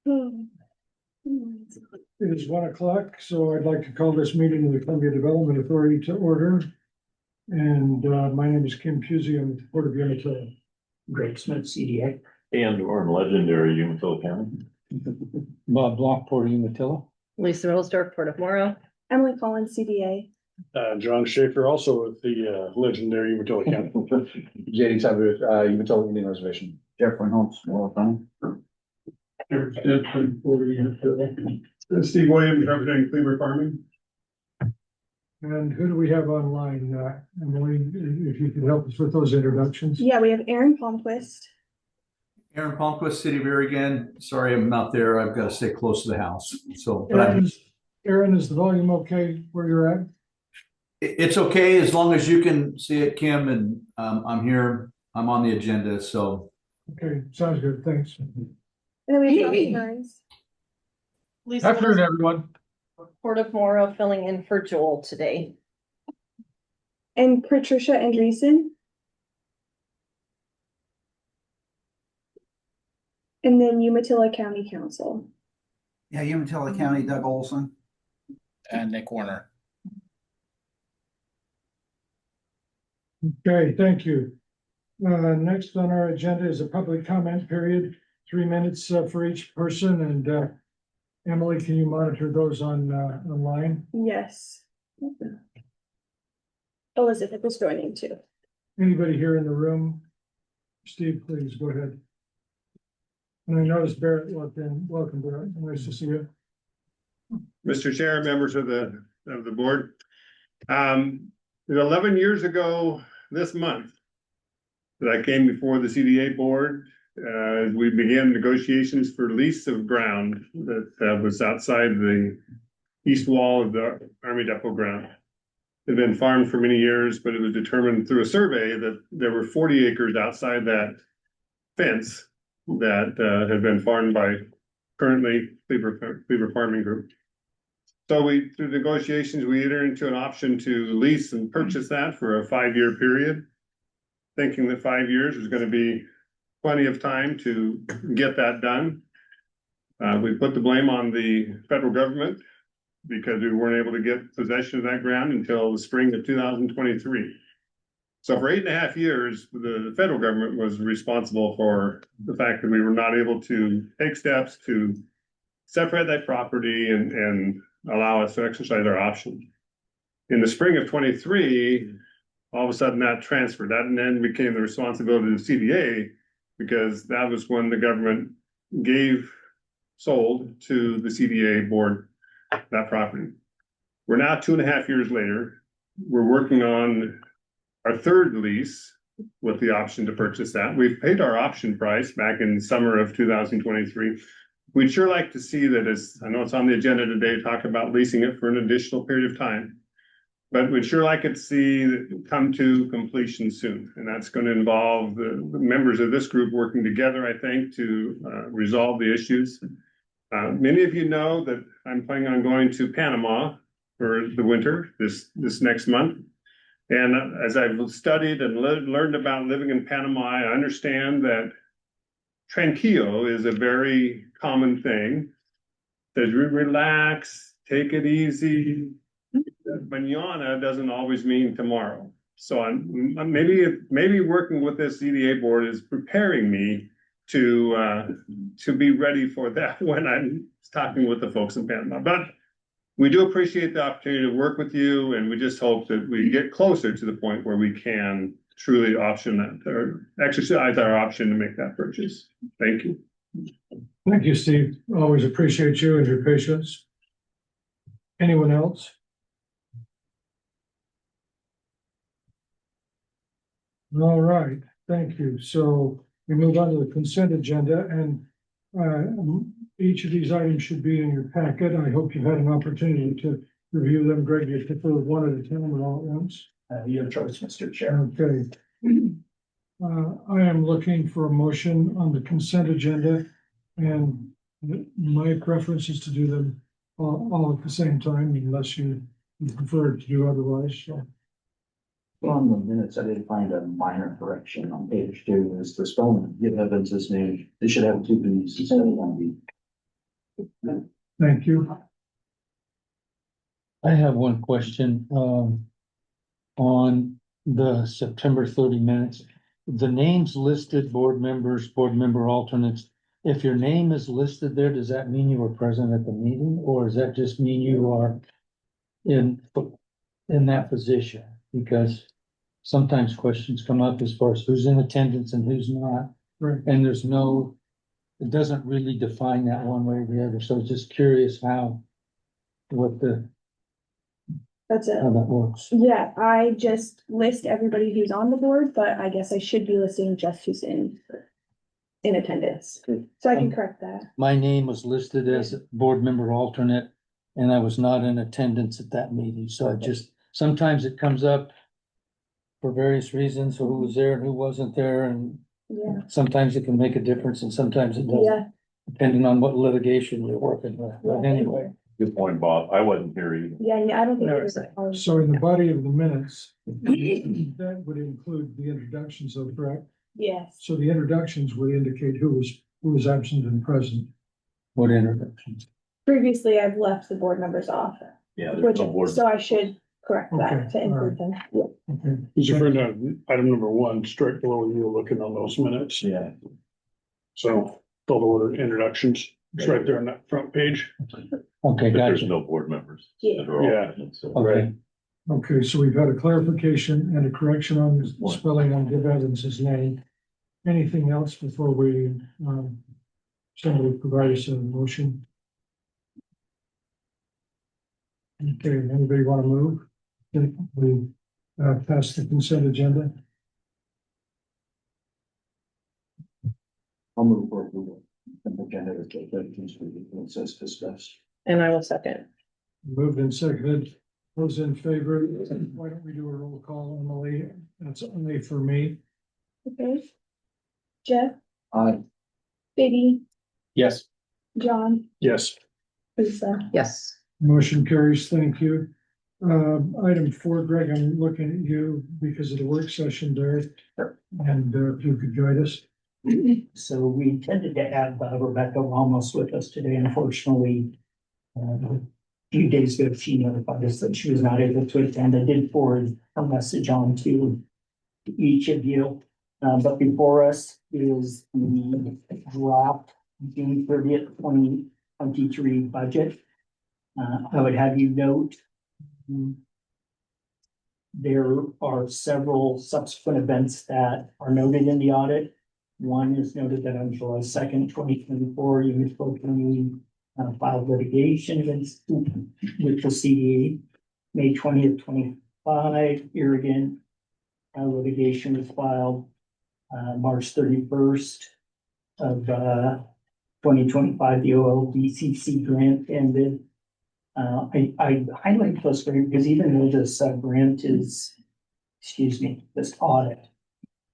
It is 1 o'clock, so I'd like to call this meeting of the Columbia Development Authority to order. And my name is Kim Pusey. I'm with the Port of Umatilla. Greg Smith, CDA. And or legendary Umatilla County. Bob Block, Port of Umatilla. Lisa Millsdorf, Port of Morrow. Emily Collins, CDA. John Schaefer, also with the legendary Umatilla County. JD Cyber, Umatilla Indian Reservation. Jeffrey Holmes, well done. Steve Williams, representing Cleaver Farming. And who do we have online? Emily, if you could help us with those introductions. Yeah, we have Aaron Palmquist. Aaron Palmquist, City of Again. Sorry, I'm not there. I've got to stay close to the house. So, but Aaron, is the volume okay where you're at? it's okay as long as you can see it, Kim. And I'm here. I'm on the agenda. So, Okay, sounds good. Thanks. And then we have Johnny Burns. Lisa Afternoon, Millsdorf, everyone. Port of Morrow, filling in for Joel today. And Patricia Andreessen. And then Umatilla County Council. Yeah, Umatilla County, Doug Olson. And Nick Warner. Okay, thank you. Next on our agenda is a public comment period, 3 minutes for each person. And Emily, can you monitor those on online? Yes. Elizabeth is joining too. Anybody here in the room? Steve, please go ahead. And I noticed Barrett walked in. Welcome, Barrett. Nice to see you. Mr. Chair, members of the board. It was 11 years ago this month that I came before the CDA board. We began negotiations for lease of ground that was outside the east wall of the Army Depot ground. It had been farmed for many years, but it was determined through a survey that there were 40 acres outside that fence that had been farmed by currently Cleaver Farming Group. So through negotiations, we entered into an option to lease and purchase that for a 5-year period, thinking that 5 years was going to be plenty of time to get that done. We put the blame on the federal government because we weren't able to get possession of that ground until the spring of 2023. So for 8.5 years, the federal government was responsible for the fact that we were not able to take steps to separate that property and allow us to exercise our option. In the spring of 23, all of a sudden that transferred. That and then became the responsibility of the CDA because that was when the government sold to the CDA board that property. We're now 2.5 years later. We're working on our third lease with the option to purchase that. We've paid our option price back in summer of 2023. We'd sure like to see that, as I know it's on the agenda today, talk about leasing it for an additional period of time. But we'd sure like it to see it come to completion soon. And that's going to involve the members of this group working together, I think, to resolve the issues. Many of you know that I'm planning on going to Panama for the winter this next month. And as I've studied and learned about living in Panama, I understand that tranquillo is a very common thing. Says relax, take it easy. Mañana doesn't always mean tomorrow. So I'm maybe working with this CDA board is preparing me to be ready for that when I'm talking with the folks in Panama. But we do appreciate the opportunity to work with you, and we just hope that we get closer to the point where we can truly option that or exercise our option to make that purchase. Thank you. Thank you, Steve. Always appreciate you and your patience. Anyone else? All right, thank you. So we move on to the consent agenda, and each of these items should be in your packet. I hope you've had an opportunity to review them. Greg, you prefer one at a time or all at once? Your choice, Mr. Chair. Okay. I am looking for a motion on the consent agenda, and my preference is to do them all at the same time, unless you prefer to do otherwise. So. On the minutes, I did find a minor correction on page 2. Is the spelling of Gibb Evans's name? They should have 2 B's instead of 1 B. Thank you. I have one question, on the September 30 minutes. The names listed, board members, board member alternates. If your name is listed there, does that mean you were present at the meeting, or does that just mean you are in that position? Because sometimes questions come up as far as who's in attendance and who's not, Right. and it doesn't really define that one way or the other. So just curious how That's it. how that works. Yeah, I just list everybody who's on the board, but I guess I should be listing just who's in attendance. So I can correct that. My name was listed as a board member alternate, and I was not in attendance at that meeting, so I just, sometimes it comes up for various reasons, who was there and who wasn't there, and Yeah, sometimes it can make a difference and sometimes it doesn't, yeah. depending on what litigation you're working with, but anyway. Good point, Bob. I wasn't here either. Yeah, I don't think there's a. So in the body of the minutes, that would include the introductions of, correct? Yes, So the introductions would indicate who was absent and present. What introductions? previously I've left the board members off, Yeah, which, there's no board. so I should correct that Okay, to include them. Okay. You refer to item number 1, straight below you were looking on those minutes. Yeah. So, call to order introductions. It's right there on that front page. Okay, But there's gotcha. no board members. Yeah. that are Yeah. alternates, so- Okay, Okay, so we've had a clarification and a correction on the spelling on Gibb Evans's name. Anything else before we, somebody provide us a motion? Okay, anybody want to move? We, pass the consent agenda? I'll move for approval. The agenda is the as discussed. And I will second. Moved and seconded. Those in favor, why don't we do a roll call, Emily? That's only for me. Okay. Jeff, Aye. Biddy, Yes. John, Yes. Lisa. Yes. Motion carries, thank you. Item 4, Greg, I'm looking at you because of the work session there. And if you could guide us. So we intended to have Rebecca Ramos with us today. Unfortunately, a few days ago, she notified us that she was not able to attend. I did forward a message on to each of you. But before us is the draft June 30th, 2023 budget. I would have you note there are several subsequent events that are noted in the audit. One is noted that on July 2nd, 2024, Municipal County filed litigation against with the CDA. May 20th, 25, Irrigan litigation was filed. March 31st of 2025, the OLDCC grant ended. I highlight this grant because even though this grant is, this audit,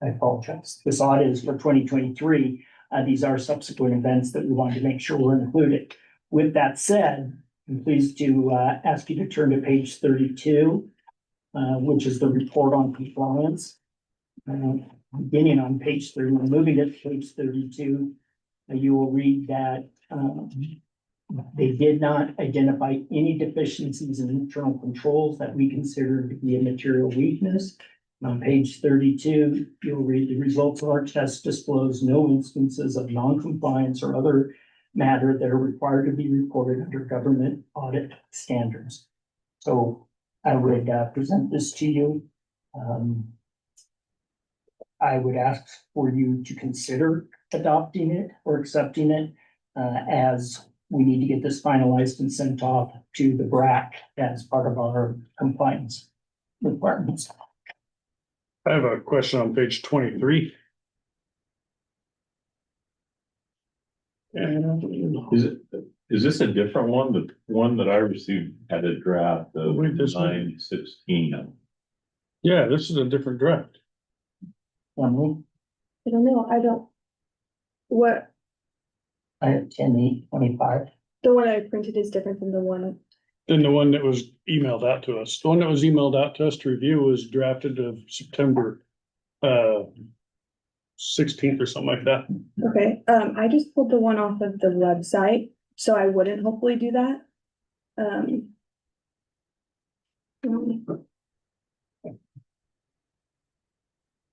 I apologize. This audit is for 2023. These are subsequent events that we wanted to make sure were included. With that said, I'm pleased to ask you to turn to page 32, which is the report on compliance. Beginning on page 3, we're moving to page 32. You will read that they did not identify any deficiencies in internal controls that we consider to be a material weakness. On page 32, you'll read the results of our test disclose no instances of non-compliance or other matter that are required to be reported under government audit standards. So I would present this to you. I would ask for you to consider adopting it or accepting it as we need to get this finalized and sent off to the BRAC as part of our compliance requirements. I have a question on page 23. Is this a different one? The one that I received had a draft of Wait, this one? 9/16. Yeah, this is a different draft. I don't know, what, I have 10/8/25. the one I printed is different than the one. Then the one that was emailed out to us, the one that was emailed out to us to review was drafted of September 16th or something like that. Okay, I just pulled the one off of the website, So I wouldn't hopefully do that.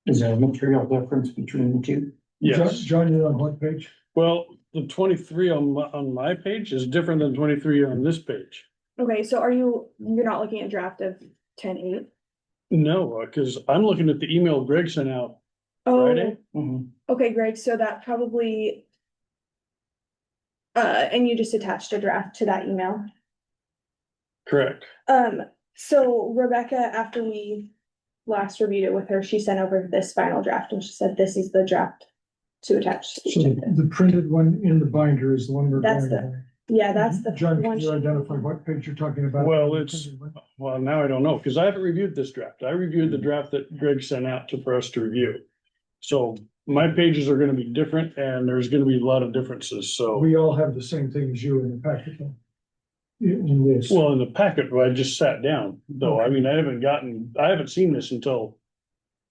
Is there a material difference between the two? Yes, John, you're on what page? well, the 23 on my page is different than 23 on this page. Okay, so you're not looking at draft of 10-8? No, because I'm looking at the email Greg sent out Oh, Friday. okay, Greg, so that probably. And you just attached a draft to that email. Correct. So Rebecca, after we last reviewed it with her, she sent over this final draft and she said, this is the draft to attach to the So agenda. the printed one in the binder is the one we're That's going by. Yeah, that's the John, can one. you identify what page you're talking about? Well, well, now I don't know, because I haven't reviewed this draft. I reviewed the draft that Greg sent out for us to review. So my pages are gonna be different and there's gonna be a lot of differences, so. We all have the same thing as you in the packet. In this. Well, in the packet, I just sat down, though. I mean, I haven't seen this until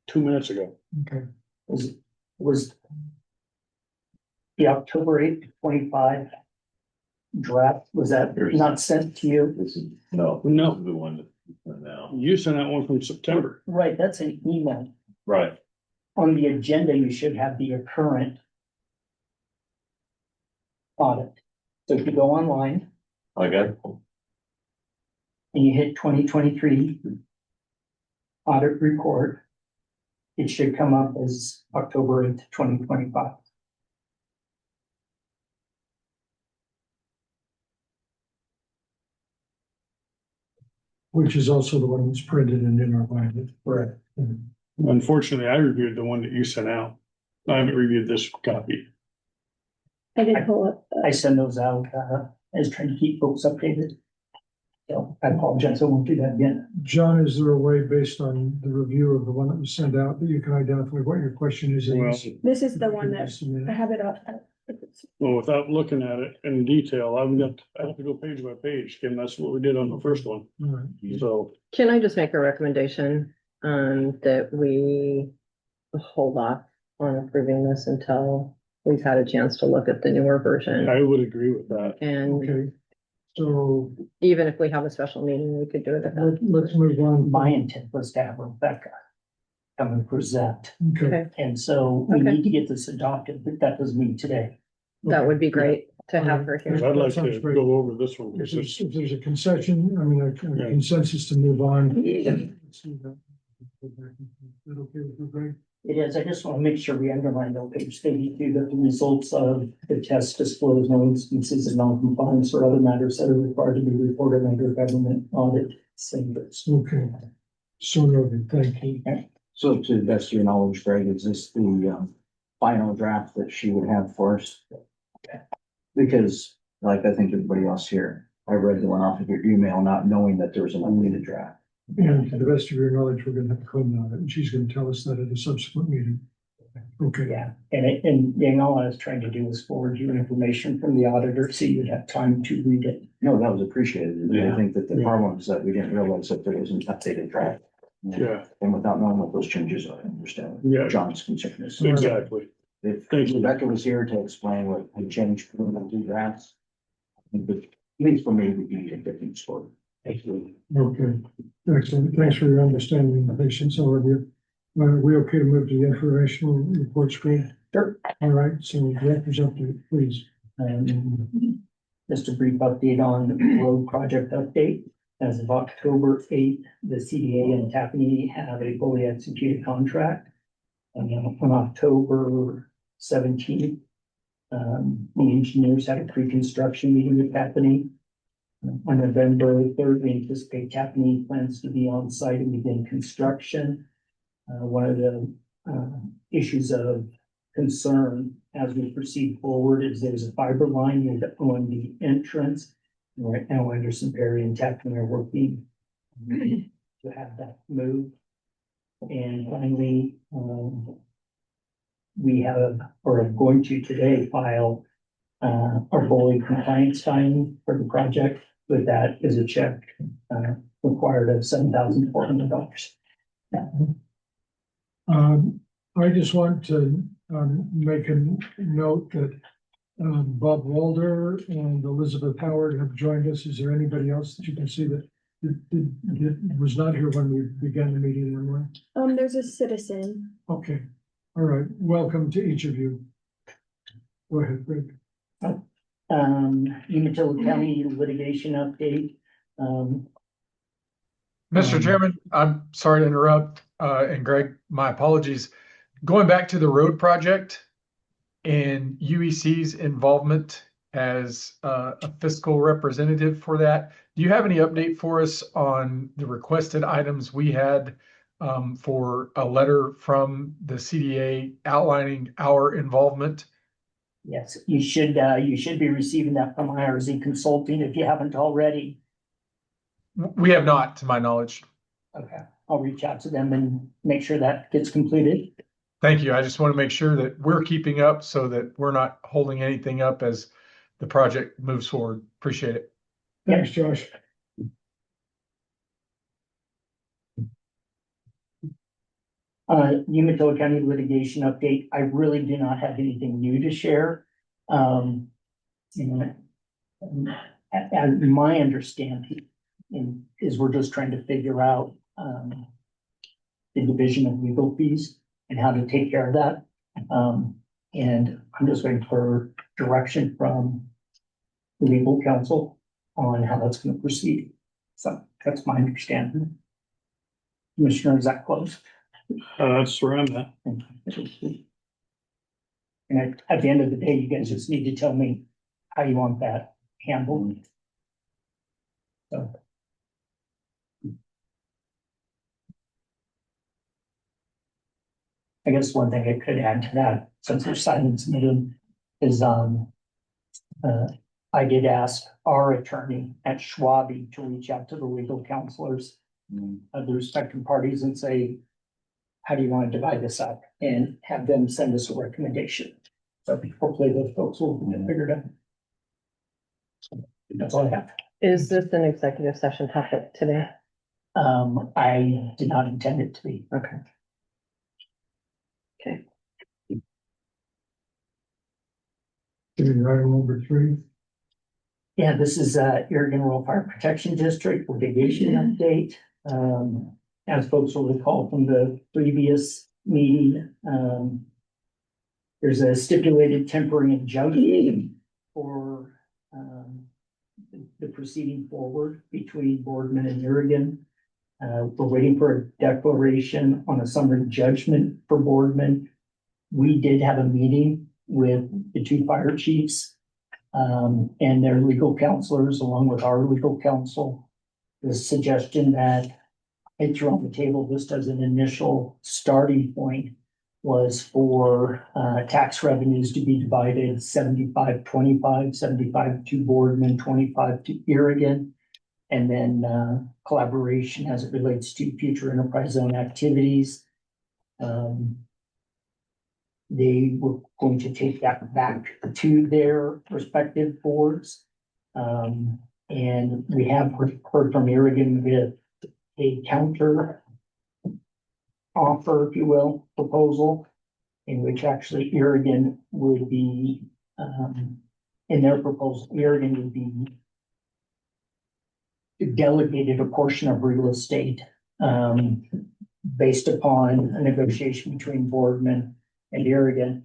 2 minutes ago. Okay. Was the October 8th, 25 draft, was that not sent to you? This is, no. No. This is the one that, now, You sent out one from September. Right, that's an email. right, On the agenda, you should have the current audit. So if you go online I got, and you hit 2023 audit report, it should come up as October 8th, 2025. Which is also the one that's printed and in our binder. Right. Unfortunately, I reviewed the one that you sent out. I haven't reviewed this copy. I did pull up. I send those out, as trying to keep folks updated. So I apologize, I won't do that again. John, is there a way based on the review of the one that was sent out that you can identify what your question is? Well, This is the one that I have it up. Well, without looking at it in detail, I have to go page by page, and that's what we did on the first one. All right. So, Can I just make a recommendation, that we hold off on approving this until we've had a chance to look at the newer version? I would agree with that. And Okay. So even if we have a special meeting, we could do it at that. let's move on. My intent was to have Rebecca come and present. Okay. And so we Okay. need to get this adopted, but that doesn't mean today. That would be great to have her here. I'd That like sounds to great. go over this one, If because there's, it's, if there's a concession, I mean, a Yeah. consensus to move on. Let's see that. Is that okay with you, Greg? It is, I just want to make sure we underline on page 82 that the results of the test disclose no instances of non-compliance or other matters that are required to be reported under government audit standards. Okay. So noted, thank you. So to the best of your knowledge, Greg, is this the final draft that she would have for us? Because like I think everybody else here, I read the one off of your email, not knowing that there was an unneeded draft. And to the best of your knowledge, we're gonna have to comment on it, and she's gonna tell us that at a subsequent meeting. Okay. Yeah, and all I was trying to do was forward you information from the auditor, so you'd have time to read it. No, that was appreciated. I Yeah. think that the problem is that we didn't realize that there was an updated draft. yeah, And without knowing what those changes are, I understand Yeah. what John's concern is. exactly. If Thank you. Rebecca was here to explain what had changed from the two drafts, I think that, at least for me, would be a different story. Thank you. Okay, excellent. Thanks for your understanding and patience, all of you. Are we okay to move to the informational report screen? Sure. All right, so director's update, please. Just a brief update on the road project update. As of October 8th, the CDA and Tappanee have a fully executed contract. And on October 17th, the engineers had a pre-construction meeting with Tappanee. On November 3rd, we anticipate Tappanee plans to be on site and begin construction. One of the issues of concern as we proceed forward is there's a fiber line on the entrance. Right now, Anderson, Perry and Tappan are working to have that moved. And finally, we have, or are going to today file our fully compliance time for the project. With that is a check required of $7,400. I just want to make a note that Bob Walder and Elizabeth Howard have joined us. Is there anybody else that you can see that was not here when we began the meeting, Emily? There's a citizen. Okay, all right. Welcome to each of you. Go ahead, Greg. Umatilla County litigation update. Mr. Chairman, I'm sorry to interrupt, and Greg, my apologies. Going back to the road project and UEC's involvement as a fiscal representative for that, do you have any update for us on the requested items we had for a letter from the CDA outlining our involvement? Yes, you should be receiving that from IRZ Consulting if you haven't already. We have not, to my knowledge. Okay, I'll reach out to them and make sure that gets completed. Thank you. I just want to make sure that we're keeping up so that we're not holding anything up as the project moves forward. Appreciate it. Thanks, Josh. Umatilla County litigation update. I really do not have anything new to share. As my understanding is we're just trying to figure out the division of legal fees and how to take care of that. And I'm just waiting for direction from the legal counsel on how that's going to proceed. So that's my understanding. Commissioner, is that close? That's where I'm at. And at the end of the day, you guys just need to tell me how you want that handled. So. I guess one thing I could add to that, since we're silence meeting, is I did ask our attorney at Schwabe to reach out to the legal counselors of the respective parties and say, how do you want to divide this up? And have them send us a recommendation. So hopefully those folks will get figured out. That's all I have. Is this an executive session topic today? I did not intend it to be. Okay. Okay. Item number 3. Yeah, this is Oregon Rural Fire Protection District litigation update. As folks will recall from the previous meeting, there's a stipulated temporary injunction for the proceeding forward between Boardman and Oregon. We're waiting for a declaration on a summary judgment for Boardman. We did have a meeting with the 2 fire chiefs and their legal counselors, along with our legal counsel. The suggestion that I threw on the table just as an initial starting point was for tax revenues to be divided 75-25, 75 to Boardman, 25 to Oregon. And then collaboration as it relates to future enterprise zone activities. They were going to take that back to their respective boards. And we have heard from Oregon with a counter offer, if you will, proposal, in which actually Oregon would be, in their proposal, Oregon would be delegated a portion of real estate based upon a negotiation between Boardman and Oregon.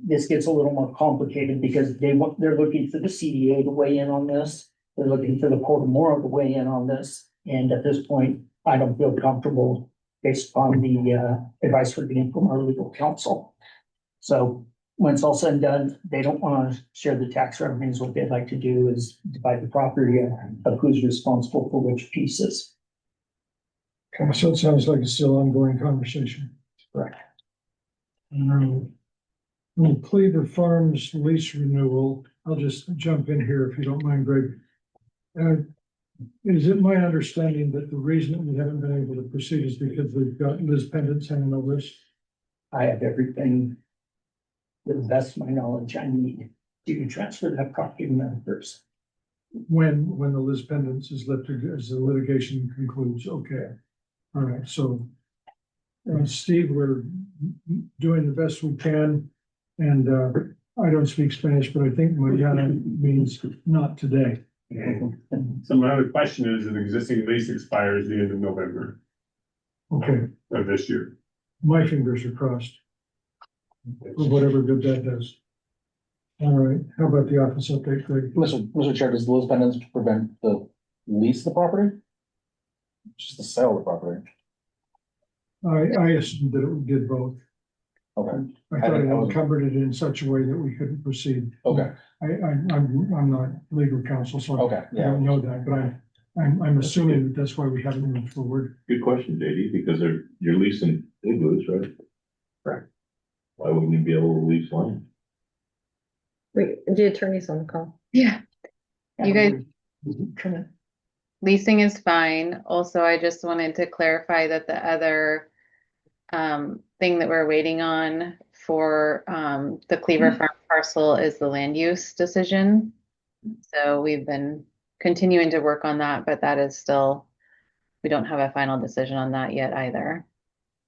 This gets a little more complicated because they're looking for the CDA to weigh in on this. They're looking for the Court of Moral to weigh in on this. And at this point, I don't feel comfortable based upon the advice we're getting from our legal counsel. So when it's all said and done, they don't want to share the tax revenues. What they'd like to do is divide the property of who's responsible for which pieces. Okay, so it sounds like it's still ongoing conversation. Correct. Cleaver Farms lease renewal. I'll just jump in here if you don't mind, Greg. Is it my understanding that the reason that we haven't been able to proceed is because we've got Liz Pendant hanging over us? I have everything, to the best of my knowledge, I need to transfer that property to members. When the Liz Pendant is lifted as the litigation concludes, okay. All right, so Steve, we're doing the best we can. And I don't speak Spanish, but I think mañana means not today. So my other question is, an existing lease expires the end of November Okay, of this year. my fingers are crossed for whatever good that does. All right, how about the office update, Greg? Mr. Chair, does the Lewis pendants prevent the lease of the property? Just the sale of the property? I assumed that it did both. Okay, I thought it encumbered it in such a way that we couldn't proceed. okay, I'm not legal counsel, so okay, I yeah. don't know that, but I'm assuming that that's why we haven't moved forward. Good question, JD, because you're leasing igloos, right? Correct. Why wouldn't you be able to lease land? Wait, the attorney's on the call. Yeah, you guys, Come in. leasing is fine. Also, I just wanted to clarify that the other thing that we're waiting on for the Cleaver Farm parcel is the land use decision. So we've been continuing to work on that, but that is still, we don't have a final decision on that yet either.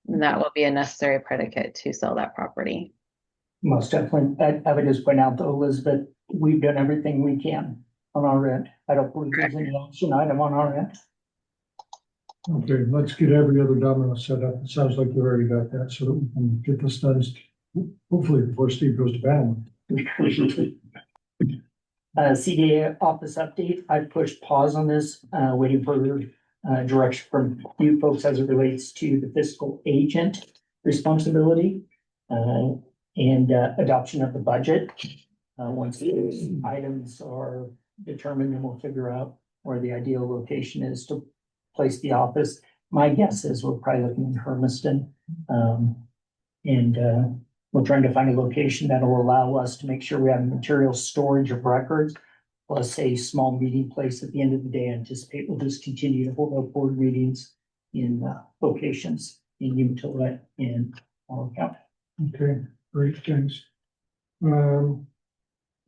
And that will be a necessary predicate to sell that property. Most definitely. I would just point out though, Elizabeth, we've done everything we can on our end. I don't believe there's any action item on our end. Okay, let's get every other domino set up. It sounds like you already got that, so that we can get this done, hopefully before Steve goes to bed. CDA office update. I pushed pause on this, waiting for direction from you folks as it relates to the fiscal agent responsibility and adoption of the budget. Once these items are determined, then we'll figure out where the ideal location is to place the office. My guess is we're probably looking in Hermiston. We're trying to find a location that will allow us to make sure we have material storage of records, plus a small meeting place at the end of the day. I anticipate we'll just continue to hold our board meetings in locations in Umatilla and Ottawa County. Okay, great, thanks. Igloo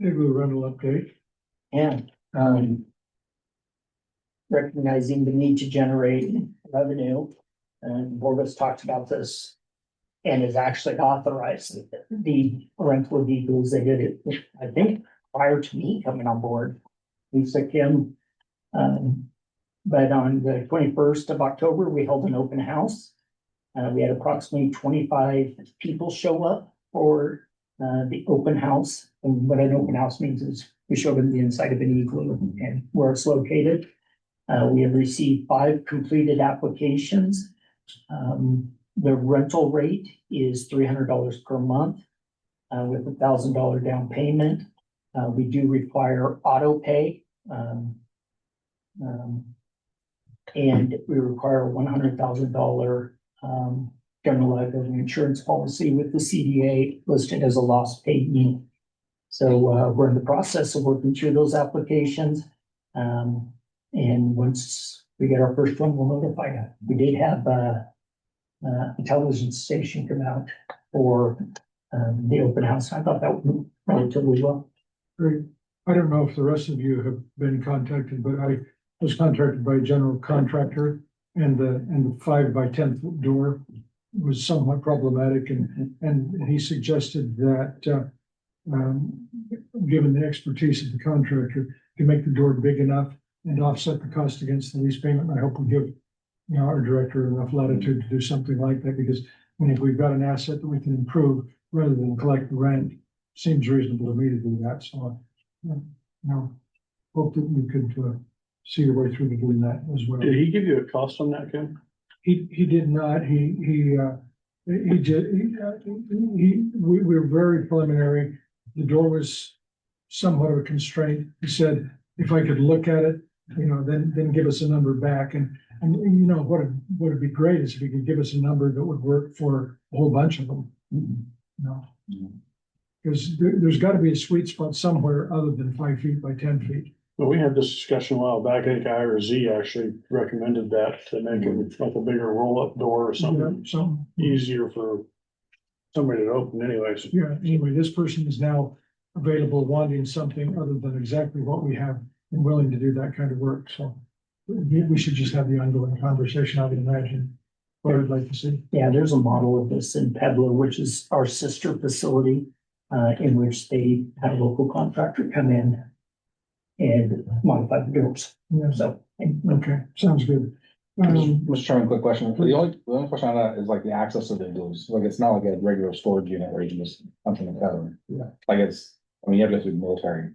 rental update. And recognizing the need to generate revenue, and the board has talked about this and has actually authorized the rental of vehicles. They did it, I think, prior to me coming on board. Lisa Kim. But on the 21st of October, we held an open house. We had approximately 25 people show up for the open house. And what an open house means is we showed them the inside of an igloo and where it's located. We have received 5 completed applications. The rental rate is $300 per month with $1,000 down payment. We do require auto pay. And we require a $100,000 general liability insurance policy with the CDA listed as a loss paid me. So we're in the process of working through those applications. And once we get our first one, we'll notify you. We did have a television station come out for the open house. I thought that went relatively well. Great. I don't know if the rest of you have been contacted, but I was contacted by a general contractor and the 5 by 10 foot door was somewhat problematic and he suggested that given the expertise of the contractor, to make the door big enough and offset the cost against the lease payment. I hope we give our director enough latitude to do something like that, because if we've got an asset that we can improve rather than collect the rent, seems reasonable to me to do that. So, hope that we could see your way through to doing that as well. Did he give you a cost on that, Kim? He did not. We were very preliminary. The door was somewhat of a constraint. He said, if I could look at it, then give us a number back. And what would be great is if he could give us a number that would work for a whole bunch of them. Because there's got to be a sweet spot somewhere other than 5 feet by 10 feet. Well, we had this discussion a while back. I think I or Z actually recommended that to make it like a bigger roll-up door or something easier for somebody to open anyways. Yeah, anyway, this person is now available wanting something other than exactly what we have and willing to do that kind of work. So we should just have the ongoing conversation, I would imagine, what I'd like to see. Yeah, there's a model of this in Pueblo, which is our sister facility. in which they had a local contractor come in and modify the doors. Yeah, So, okay, sounds good. Mr. Chairman, quick question. The only question on that is like the access to the doors. Like, it's not like a regular storage unit where you can just punch in the code. Yeah. Like it's, I mean, you have to go through the military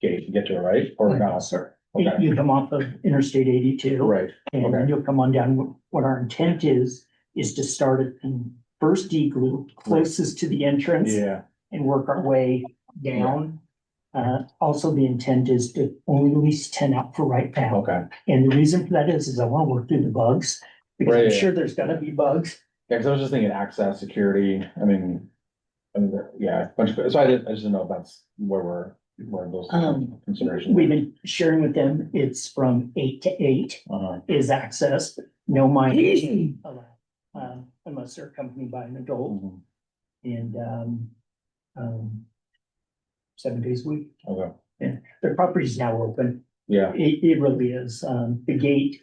gate to get to it, right? Or not? sir, Okay. you come off of Interstate 82. Right. And Okay. then you'll come on down. What our intent is to start at the first igloo closest to the entrance Yeah. and work our way down. Also, the intent is to only release 10 out for right now. Okay. And the reason for that is I want to work through the bugs. Because Right, I'm yeah. sure there's gonna be bugs. Yeah, because I was just thinking access, security. I mean, yeah, so I just didn't know if that's where those considerations. We've been sharing with them, it's from 8 to 8 is access, no mining allowed, unless they're accompanied by an adult. And 7 days a week. Okay. Yeah, their property's now open. Yeah. It really is. The gate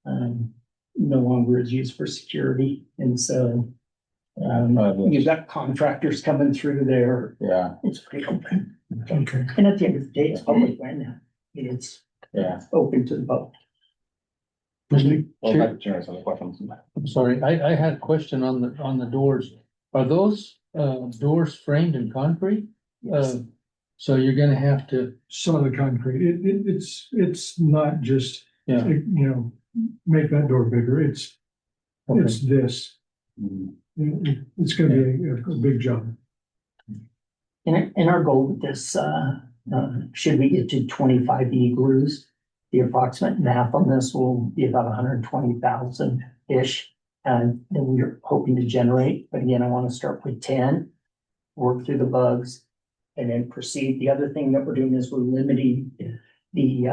no longer is used for security. And so you've got contractors coming through there. Yeah. It's pretty open. Okay. And at the end of the day, it's public land now. It's open to the public. Well, Dr. Chair has other questions. I'm sorry, I had a question on the doors. Are those doors framed in concrete? So you're gonna have to, Solid concrete, it's not just, you know, make that door bigger, it's this. It's gonna be a big job. And our goal with this, should we get to 25 igloos, the approximate math on this will be about 120,000-ish. And then we're hoping to generate, but again, I want to start with 10, work through the bugs, and then proceed. The other thing that we're doing is we're limiting the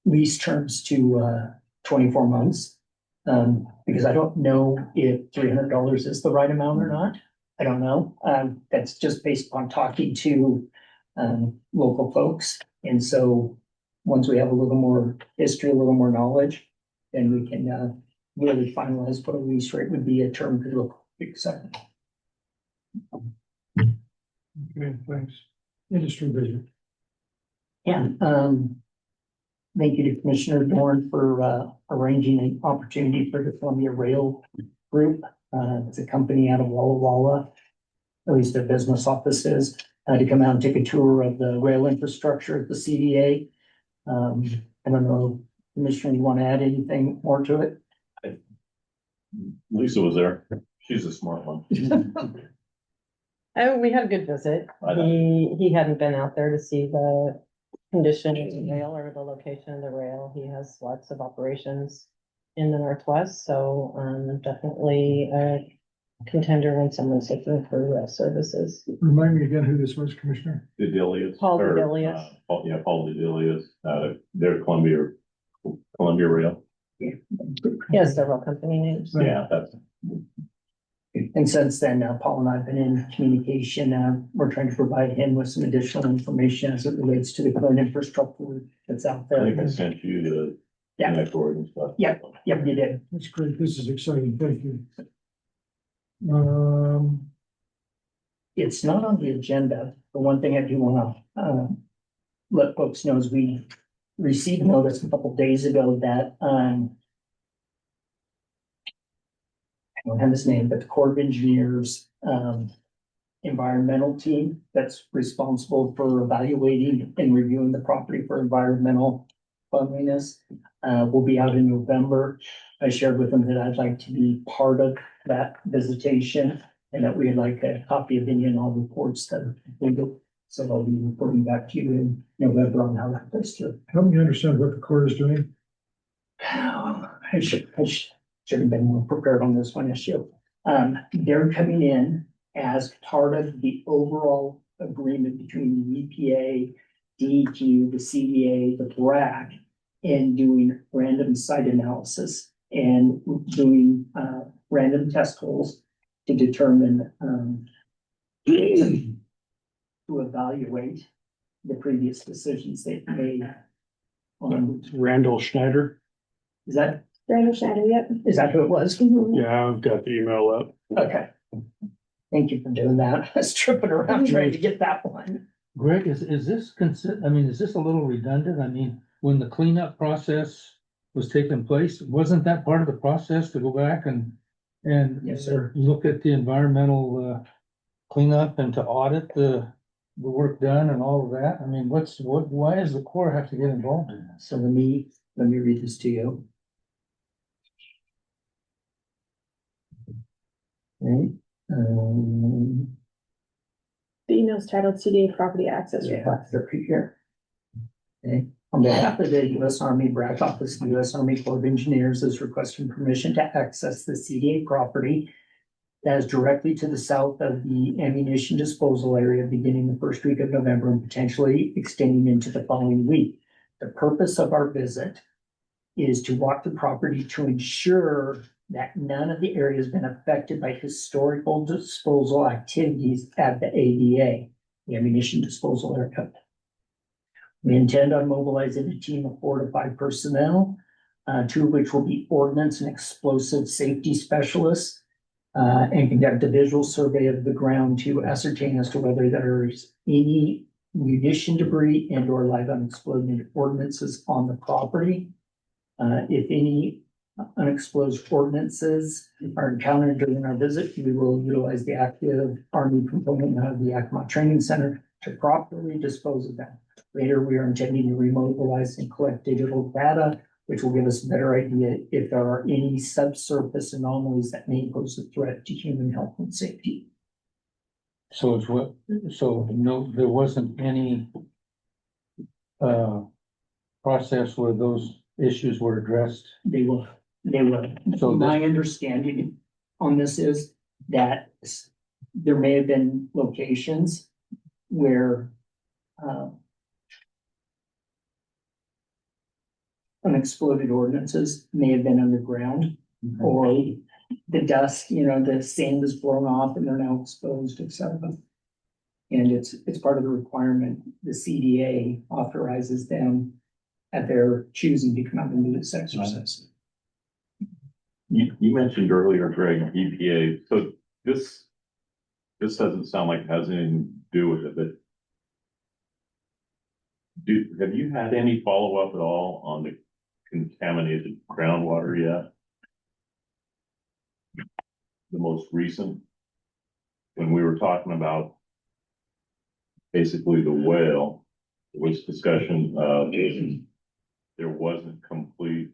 lease terms to 24 months. Because I don't know if $300 is the right amount or not. I don't know. That's just based upon talking to local folks. And so once we have a little more history, a little more knowledge, then we can really finalize what a lease rate would be. A term could look acceptable. Okay, thanks. Industry visit. Yeah, thank you to Commissioner Dorn for arranging an opportunity for the Columbia Rail Group. It's a company out of Walla Walla, at least their business office is, to come out and take a tour of the rail infrastructure at the CDA. I don't know, Commissioner, you want to add anything more to it? Lisa was there. She's a smart one. Oh, we had a good visit. He hadn't been out there to see the condition of the rail or the location of the rail. He has lots of operations in the Northwest, so definitely a contender when someone's looking for rail services. Remind me again who this was, Commissioner? Dedelius. Paul or, Dedelius. Paul Dedelius, they're Columbia Rail. He has several company names. Yeah, that's. And since then, Paul and I have been in communication. We're trying to provide him with some additional information as it relates to the current infrastructure that's out there. I think I sent you the network and stuff. Yep, you did. That's great. This is exciting. Thank you. It's not on the agenda. The one thing I do want to let folks know is we received notice a couple days ago that I don't have his name, but the Corps of Engineers environmental team that's responsible for evaluating and reviewing the property for environmental cleanliness will be out in November. I shared with them that I'd like to be part of that visitation and that we'd like a copy of any and all reports that are completed. So I'll be reporting back to you in November on how that goes through. Help me understand what the Corps is doing. I should have been more prepared on this one issue. They're coming in as part of the overall agreement between the EPA, DEQ, the CDA, the BRAC, and doing random site analysis and doing random test holes to determine to evaluate the previous decisions they've made. Randall Schneider. Is that Randall Shadow, yep. who it was? Yeah, I've got the email up. Okay. Thank you for doing that. I was tripping around trying to get that one. Greg, is this I mean, is this a little redundant? I mean, when the cleanup process was taking place, wasn't that part of the process to go back and Yes, sir. look at the environmental cleanup and to audit the work done and all of that? I mean, why does the Corps have to get involved in this? So let me read this to you. Okay, The email's titled CDA Property Access yeah, Request. they're right here. Okay, on behalf of the U.S. Army Bragg Office, the U.S. Army Corps of Engineers is requesting permission to access the CDA property that is directly to the south of the ammunition disposal area beginning the first week of November and potentially extending into the following week. The purpose of our visit is to walk the property to ensure that none of the area has been affected by historical disposal activities at the ADA, the ammunition disposal area. We intend on mobilizing a team of 4 to 5 personnel, 2 of which will be ordnance and explosive safety specialists, and conduct a visual survey of the ground to ascertain as to whether there's any munition debris and or live unexploded ordnances on the property. If any unexploded ordinances are encountered during our visit, we will utilize the active Army component of the Yakima Training Center to properly dispose of them. Later, we are intending to remobilize and collect digital data, which will give us a better idea if there are any subsurface anomalies that may pose a threat to human health and safety. So no, there wasn't any process where those issues were addressed? They will. So My understanding on this is that there may have been locations where unexploded ordinances may have been underground, or the dust, the sand is blown off and they're now exposed, etc. And it's part of the requirement. The CDA authorizes them at their choosing to come out and do this exercise. You mentioned earlier, Greg, EPA, so this doesn't sound like it has anything to do with it, but have you had any follow-up at all on the contaminated groundwater yet? The most recent, when we were talking about basically the whale, there was discussion of there wasn't complete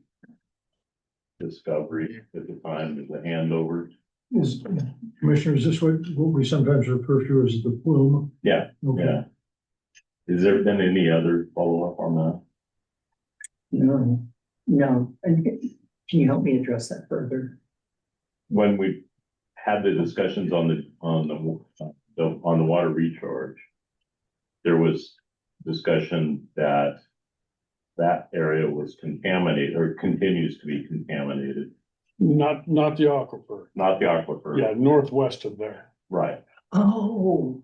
discovery at the time of the handover. Commissioner, is this what we sometimes refer to as the plume? Yeah, Okay. yeah. Has there been any other follow-up on that? No. And can you help me address that further? When we had the discussions on the water recharge, there was discussion that area was contaminated or continues to be contaminated. Not the aquifer. Not the aquifer. Yeah, northwest of there. Right. Oh,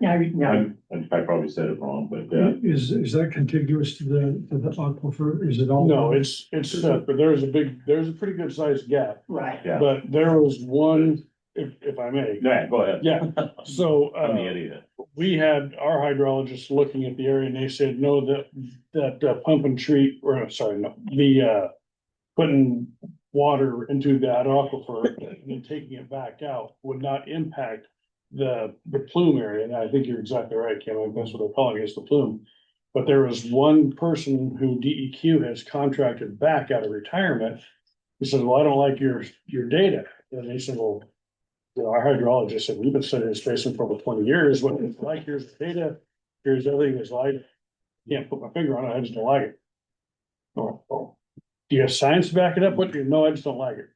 now, I probably said it wrong, but Is that contiguous to the aquifer? Is it all? No, it's separate. There's a pretty good sized gap, right. yeah. but there was one, if I may. Yeah, go ahead. Yeah, so, I'm the idiot. we had our hydrologists looking at the area and they said, no, that pump and treat, or sorry, no, putting water into that aquifer and then taking it back out would not impact the plume area. And I think you're exactly right, Kim. I think that's what they're calling it, is the plume. But there was one person who DEQ has contracted back out of retirement. He said, well, I don't like your data. And they said, well, our hydrologist said, we've been studying this basin for over 20 years. What it's like, here's the data, here's everything that's like. Can't put my finger on it, I just don't like it. Oh, do you have science to back it up? No, I just don't like it.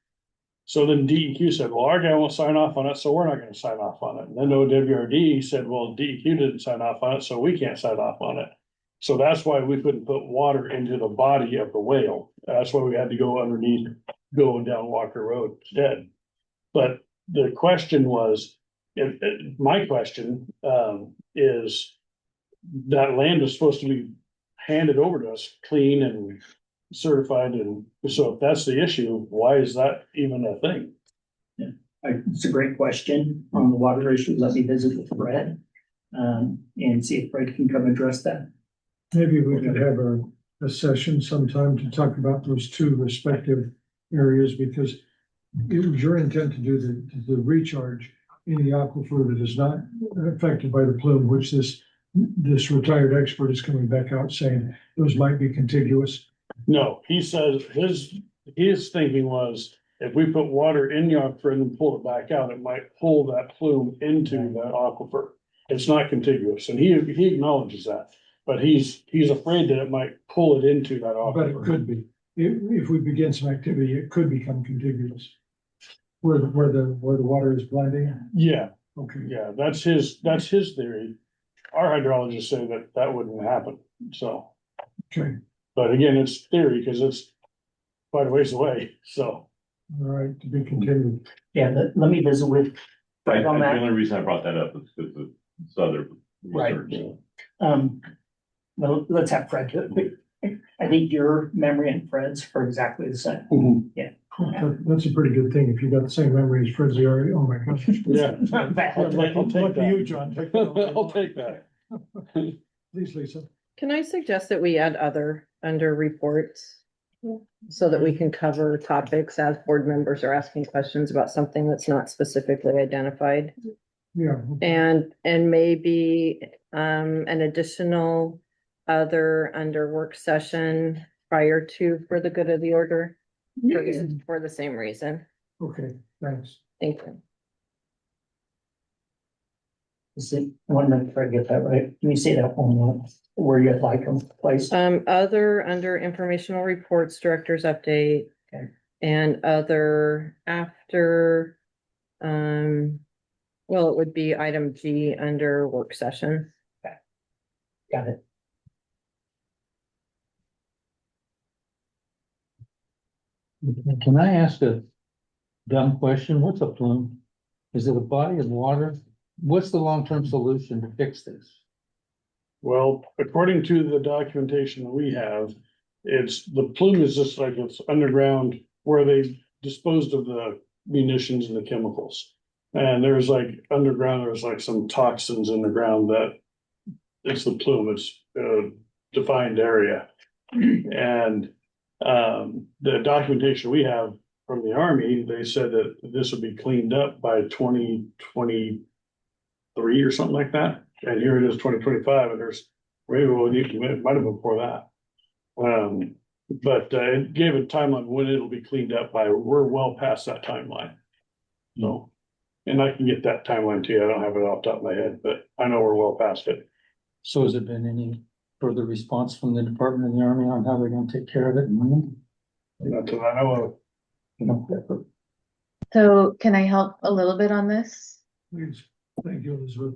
So then DEQ said, well, our guy won't sign off on it, so we're not gonna sign off on it. And then OWRD said, well, DEQ didn't sign off on it, so we can't sign off on it. So that's why we couldn't put water into the body of the whale. That's why we had to go underneath, going down Walker Road instead. But the question was, my question is, that land is supposed to be handed over to us clean and certified, and so if that's the issue, why is that even a thing? It's a great question on the water issue. Let me visit with Fred. And see if Fred can come address that. Maybe we could have a session sometime to talk about those two respective areas, because it was your intent to do the recharge in the aquifer that is not affected by the plume, which this retired expert is coming back out saying those might be contiguous. No, he says his thinking was if we put water in the aquifer and then pull it back out, it might pull that plume into that aquifer. It's not contiguous, and he acknowledges that, but he's afraid that it might pull it into that But it aquifer. could be, if we begin some activity, it could become contiguous. Where the water is blending. Yeah, Okay. yeah, that's his theory. Our hydrologists say that wouldn't happen, so, Okay. but again, it's theory, because it's quite a ways away, so. All right, to be continued. Yeah, let me visit with Fred on The that. only reason I brought that up is because the southern. Right. Well, let's have Fred do it. I think your memory and Fred's are exactly the same. Mhm. Yeah. That's a pretty good thing if you got the same memory as Fred's already. Oh my gosh. Yeah. Bad. I'll take Lucky you, that. John. I'll take that. Please, Lisa. Can I suggest that we add other under reports? So that we can cover topics as board members are asking questions about something that's not specifically identified. Yeah. And maybe an additional other under work session prior to for the good of the order. For the same reason. Okay, thanks. Thank you. Is it, I want to make sure I get that right. Can you say that one more, where you'd like them placed? Other under informational reports, director's update. Okay. And other after, well, it would be item G under work session. Got it. Can I ask a dumb question? What's a plume? Is it a body of water? What's the long-term solution to fix this? Well, according to the documentation we have, the plume is just like it's underground where they disposed of the munitions and the chemicals. And there's like underground, there's like some toxins in the ground that it's the plume, it's a defined area. And the documentation we have from the Army, they said that this would be cleaned up by 2023 or something like that. And here it is 2025, and it might have been before that. But it gave a timeline when it'll be cleaned up by. We're well past that timeline. So, and I can get that timeline to you. I don't have it off the top of my head, but I know we're well past it. So has there been any further response from the Department of the Army on how they're gonna take care of it? Not that I know of. So can I help a little bit on this? Please. Thank you, Elizabeth.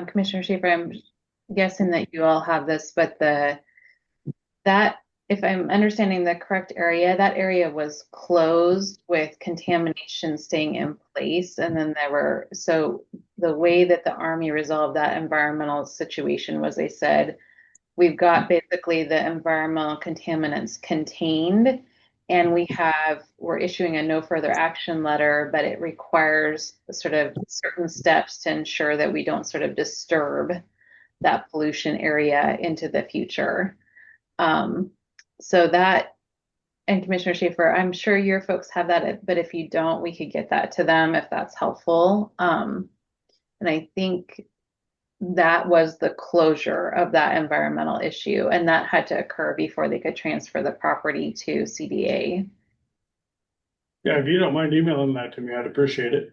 Commissioner Schaefer, I'm guessing that you all have this, but if I'm understanding the correct area, that area was closed with contamination staying in place. And then so the way that the Army resolved that environmental situation was they said, we've got basically the environmental contaminants contained, and we're issuing a no further action letter, but it requires sort of certain steps to ensure that we don't sort of disturb that pollution area into the future. So that, and Commissioner Schaefer, I'm sure your folks have that, but if you don't, we could get that to them if that's helpful. And I think that was the closure of that environmental issue, and that had to occur before they could transfer the property to CDA. Yeah, if you don't mind emailing that to me, I'd appreciate it.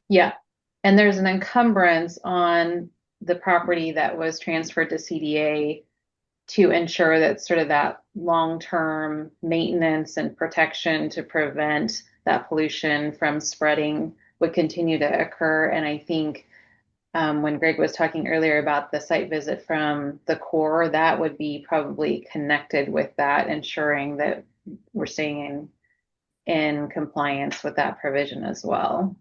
Yeah, and there's an encumbrance on the property that was transferred to CDA to ensure that sort of that long-term maintenance and protection to prevent that pollution from spreading would continue to occur. And I think when Greg was talking earlier about the site visit from the Corps, that would be probably connected with that, ensuring that we're staying in compliance with that provision as well.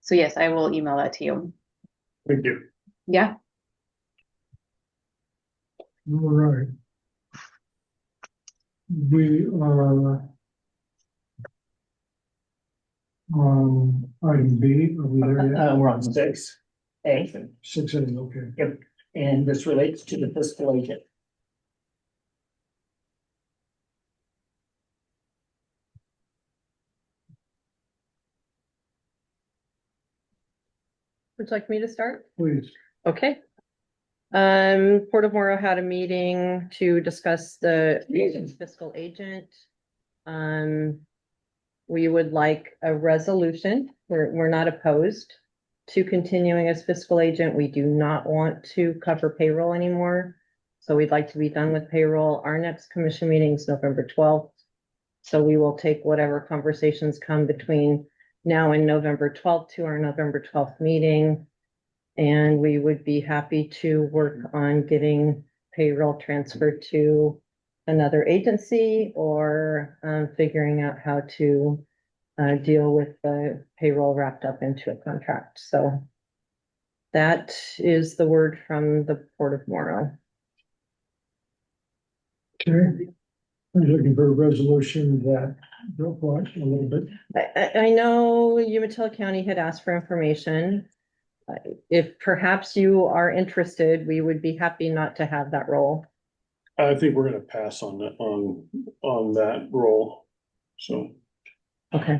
So yes, I will email that to you. Thank you. Yeah. All right. We are Item B, are we there yet? We're on 6A, 6A, okay. and this relates to the fiscal agent. Would you like me to start? Please. Okay. Port of Morrow had a meeting to discuss the fiscal agent. We would like a resolution. We're not opposed to continuing as fiscal agent. We do not want to cover payroll anymore. So we'd like to be done with payroll. Our next commission meeting is November 12th. So we will take whatever conversations come between now and November 12th to our November 12th meeting. And we would be happy to work on getting payroll transferred to another agency or figuring out how to deal with the payroll wrapped up into a contract. So that is the word from the Port of Morrow. Okay. I'm looking for a resolution that, real quick, a little bit. I know Umatilla County had asked for information. If perhaps you are interested, we would be happy not to have that role. I think we're gonna pass on that, on that role. So, Okay,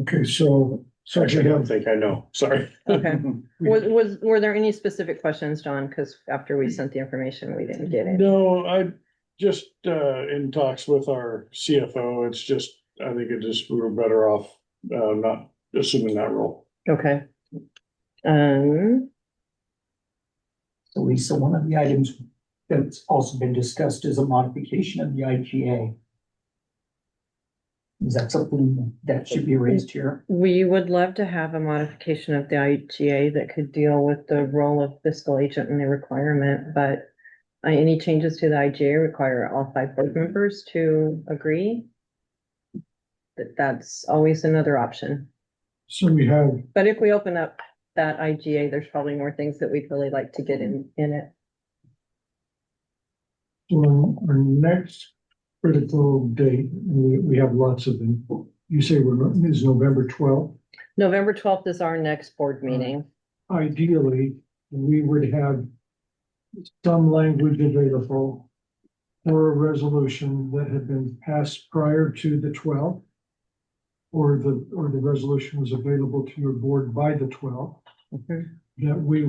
Okay, so actually, I we don't have, think I know, sorry. okay. Were there any specific questions, John? Because after we sent the information, we didn't get it. No, I just, in talks with our CFO, it's just, I think it just, we were better off, not assuming that role. Okay. So Lisa, one of the items that's also been discussed is a modification of the IGA. Is that something that should be raised here? We would love to have a modification of the IGA that could deal with the role of fiscal agent and the requirement, but any changes to the IGA require all 5 board members to agree. That's always another option. so we have, But if we open up that IGA, there's probably more things that we'd really like to get in it. our next critical date, and we have lots of them. You say is November 12th. November 12th is our next board meeting. Ideally, we would have some language available for a resolution that had been passed prior to the 12th, or the resolution was available to your board by the 12th, that we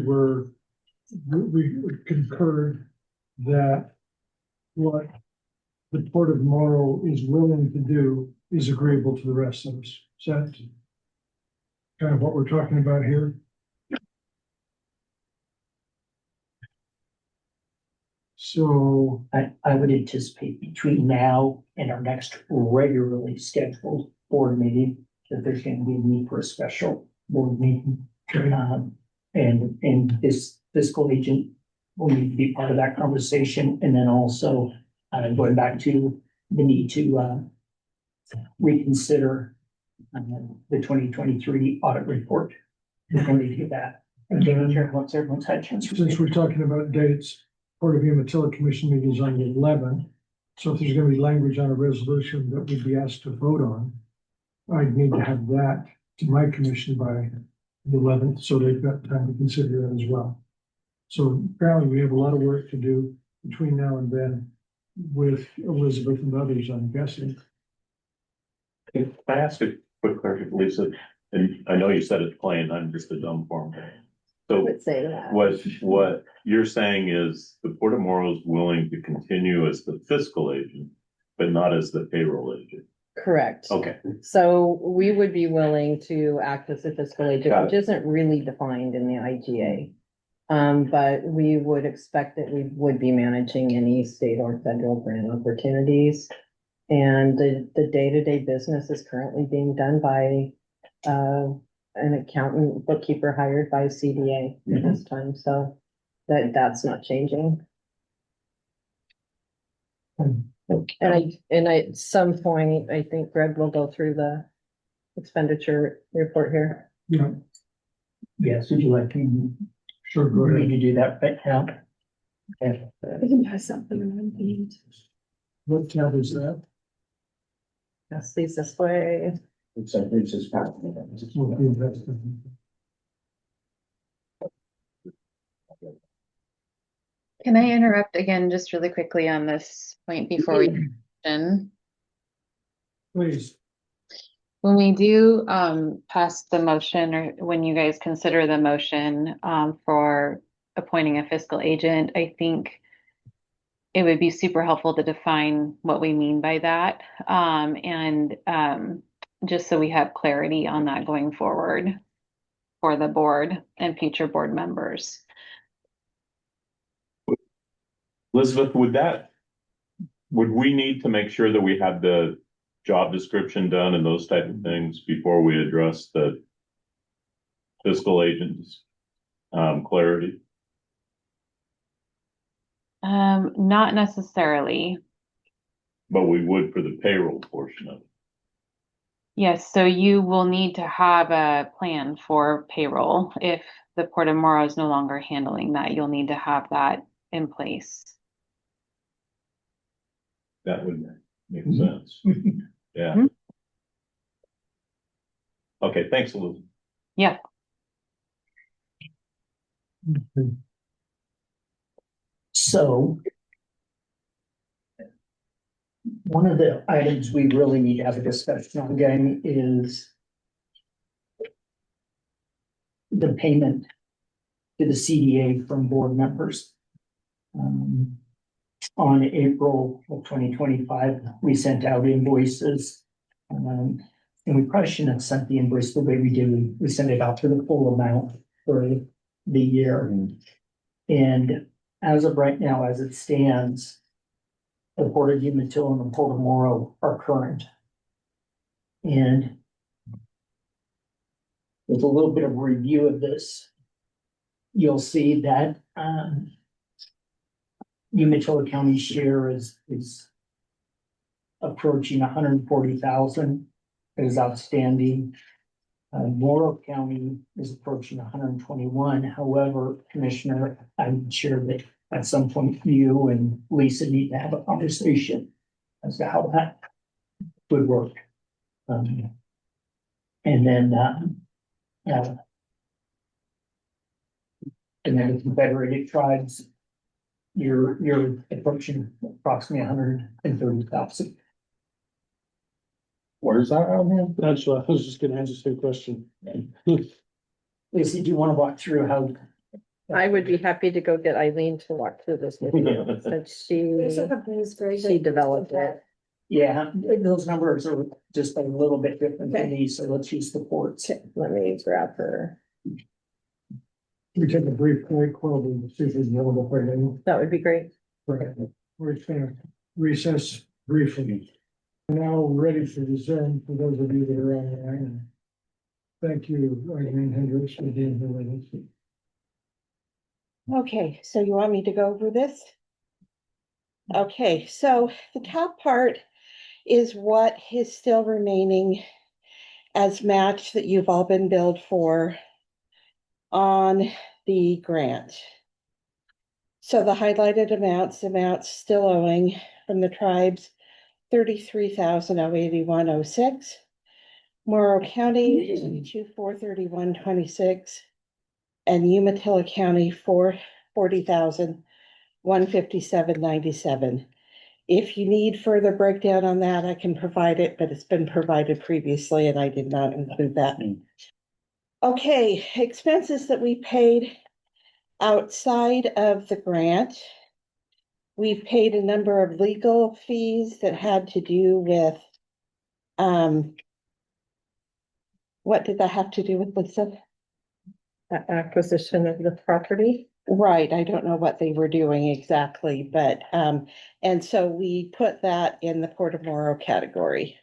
concurred that what the Port of Morrow is willing to do is agreeable to the rest of us. Is that kind of what we're talking about here? So, I would anticipate between now and our next regularly scheduled board meeting, that there's gonna be a need for a special board meeting. And this fiscal agent will need to be part of that conversation, and then also, going back to the need to, reconsider, the 2023 audit report. We're going to do that. And once everyone's had a chance. to since we're talking about dates, Port of Umatilla Commission meeting is on the 11th. So if there's gonna be language on a resolution that we'd be asked to vote on, I'd need to have that to my commission by the 11th, so they've got time to consider that as well. So apparently we have a lot of work to do between now and then with Elizabeth and others, I'm guessing. Can I ask a quick question, Lisa? And I know you said it plain, I'm just a dumb form. So Would say that. what you're saying is the Port of Morrow is willing to continue as the fiscal agent, but not as the payroll agent. Correct. Okay, So we would be willing to act as a fiscal agent, Got which isn't really defined in the IGA. But we would expect that we would be managing any state or federal grant opportunities. And the day-to-day business is currently being done by an accountant, bookkeeper hired by CDA at this time, so that's not changing. And at some point, I think Greg will go through the expenditure report here. Yeah, Yes, would you like to, sure, go we ahead. need to do that right now? Okay. I can pass something around. What tab is that? Yes, please this way. Except it's just. Can I interrupt again just really quickly on this point before we end? Please. When we do pass the motion, or when you guys consider the motion for appointing a fiscal agent, I think it would be super helpful to define what we mean by that. And just so we have clarity on that going forward for the board and future board members. Elizabeth, would we need to make sure that we have the job description done and those type of things before we address the fiscal agent's clarity? Not necessarily. But we would for the payroll portion of it. Yes, so you will need to have a plan for payroll. If the Port of Morrow is no longer handling that, you'll need to have that in place. That would make sense. Yeah. Mhm. Okay, thanks, Elizabeth. Yeah. So one of the items we really need to have a discussion on again is the payment to the CDA from board members. On April of 2025, we sent out invoices. And we probably shouldn't have sent the invoice the way we did. We sent it out for the full amount for the year. And as of right now, as it stands, the Port of Umatilla and the Port of Morrow are current. And with a little bit of review of this, you'll see that Umatilla County's share is approaching 140,000 that is outstanding. Morrow County is approaching 121. However, Commissioner, I'm sure that at some point you and Lisa need to have a conversation as to how that would work. And then the Confederated Tribes, you're approaching approximately 130,000. Where's that out here? That's what I was just gonna ask the same question. Lisa, do you want to walk through how? I would be happy to go get Eileen to walk through this with you, since she developed it. Yeah, those numbers are just a little bit different than these, so let's use the ports. Let me grab her. We take a brief break while the decision is available for you. That would be great. Right. We're just gonna recess briefly. Now ready for Zoom for those of you that are online. Thank you, Eileen Hendricks, for being here with us. Okay, so you want me to go over this? Okay, so the top part is what is still remaining as match that you've all been billed for on the grant. So the highlighted amounts still owing from the tribes, 33,081.06. Morrow County, 2431.26. And Umatilla County, 40,157.97. If you need further breakdown on that, I can provide it, but it's been provided previously and I did not include that. Okay, expenses that we paid outside of the grant. We've paid a number of legal fees that had to do with, what did that have to do with, Lisa? Acquisition of the property. Right, I don't know what they were doing exactly, but, and so we put that in the Port of Morrow category.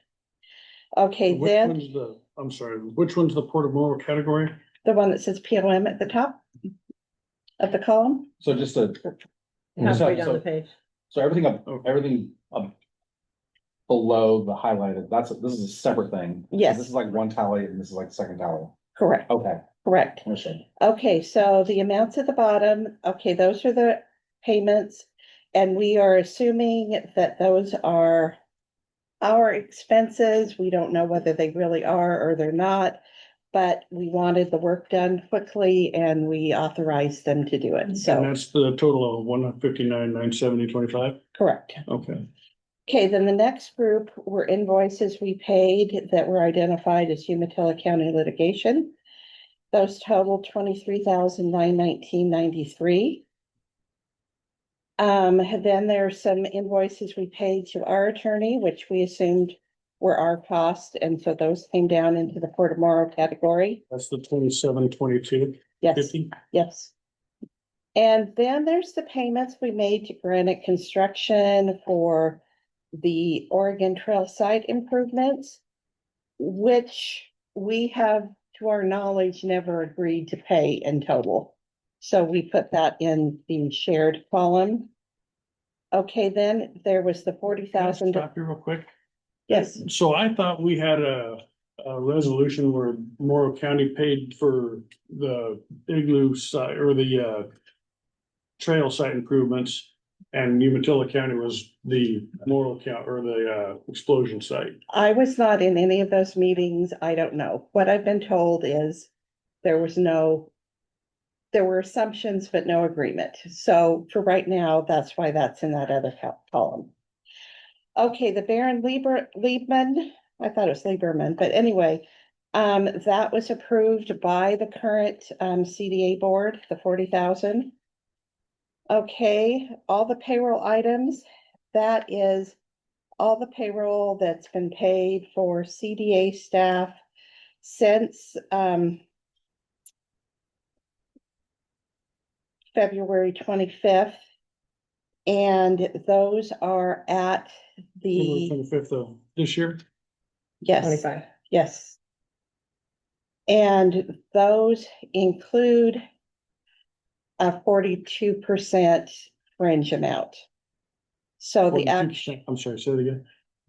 Okay, Which then one's the, I'm sorry, which one's the Port of Morrow category? the one that says PLM at the top of the column. So just to. Halfway down the page. So everything up below the highlighted, this is a separate thing. Yes. This is like one tally and this is like the second tally. Correct, Okay. correct. Understood. Okay, so the amounts at the bottom, okay, those are the payments. And we are assuming that those are our expenses. We don't know whether they really are or they're not. But we wanted the work done quickly and we authorized them to do it. And So, that's the total of 159,970.25. correct. Okay. Okay, then the next group were invoices we paid that were identified as Umatilla County litigation. Those totaled 23,919.93. Then there's some invoices we paid to our attorney, which we assumed were our cost, and so those came down into the Port of Morrow category. That's the 2722. Yes, 50. yes. And then there's the payments we made to Granite Construction for the Oregon Trail site improvements, which we have, to our knowledge, never agreed to pay in total. So we put that in the shared column. Okay, then there was the 40,000. Stop here real quick. Yes, So I thought we had a resolution where Morrow County paid for the igloo site or the trail site improvements, and Umatilla County was the Morrow County or the explosion site. I was not in any of those meetings. I don't know. What I've been told is there were assumptions, but no agreement. So for right now, that's why that's in that other column. Okay, the Baron Liebman, I thought it was Lieberman, but anyway, that was approved by the current CDA board, the 40,000. Okay, all the payroll items, that is all the payroll that's been paid for CDA staff since February 25th. And those are at the, 25th of this year. yes, 25. yes. And those include a 42% fringe amount. So the 42%. I'm sorry, say it again.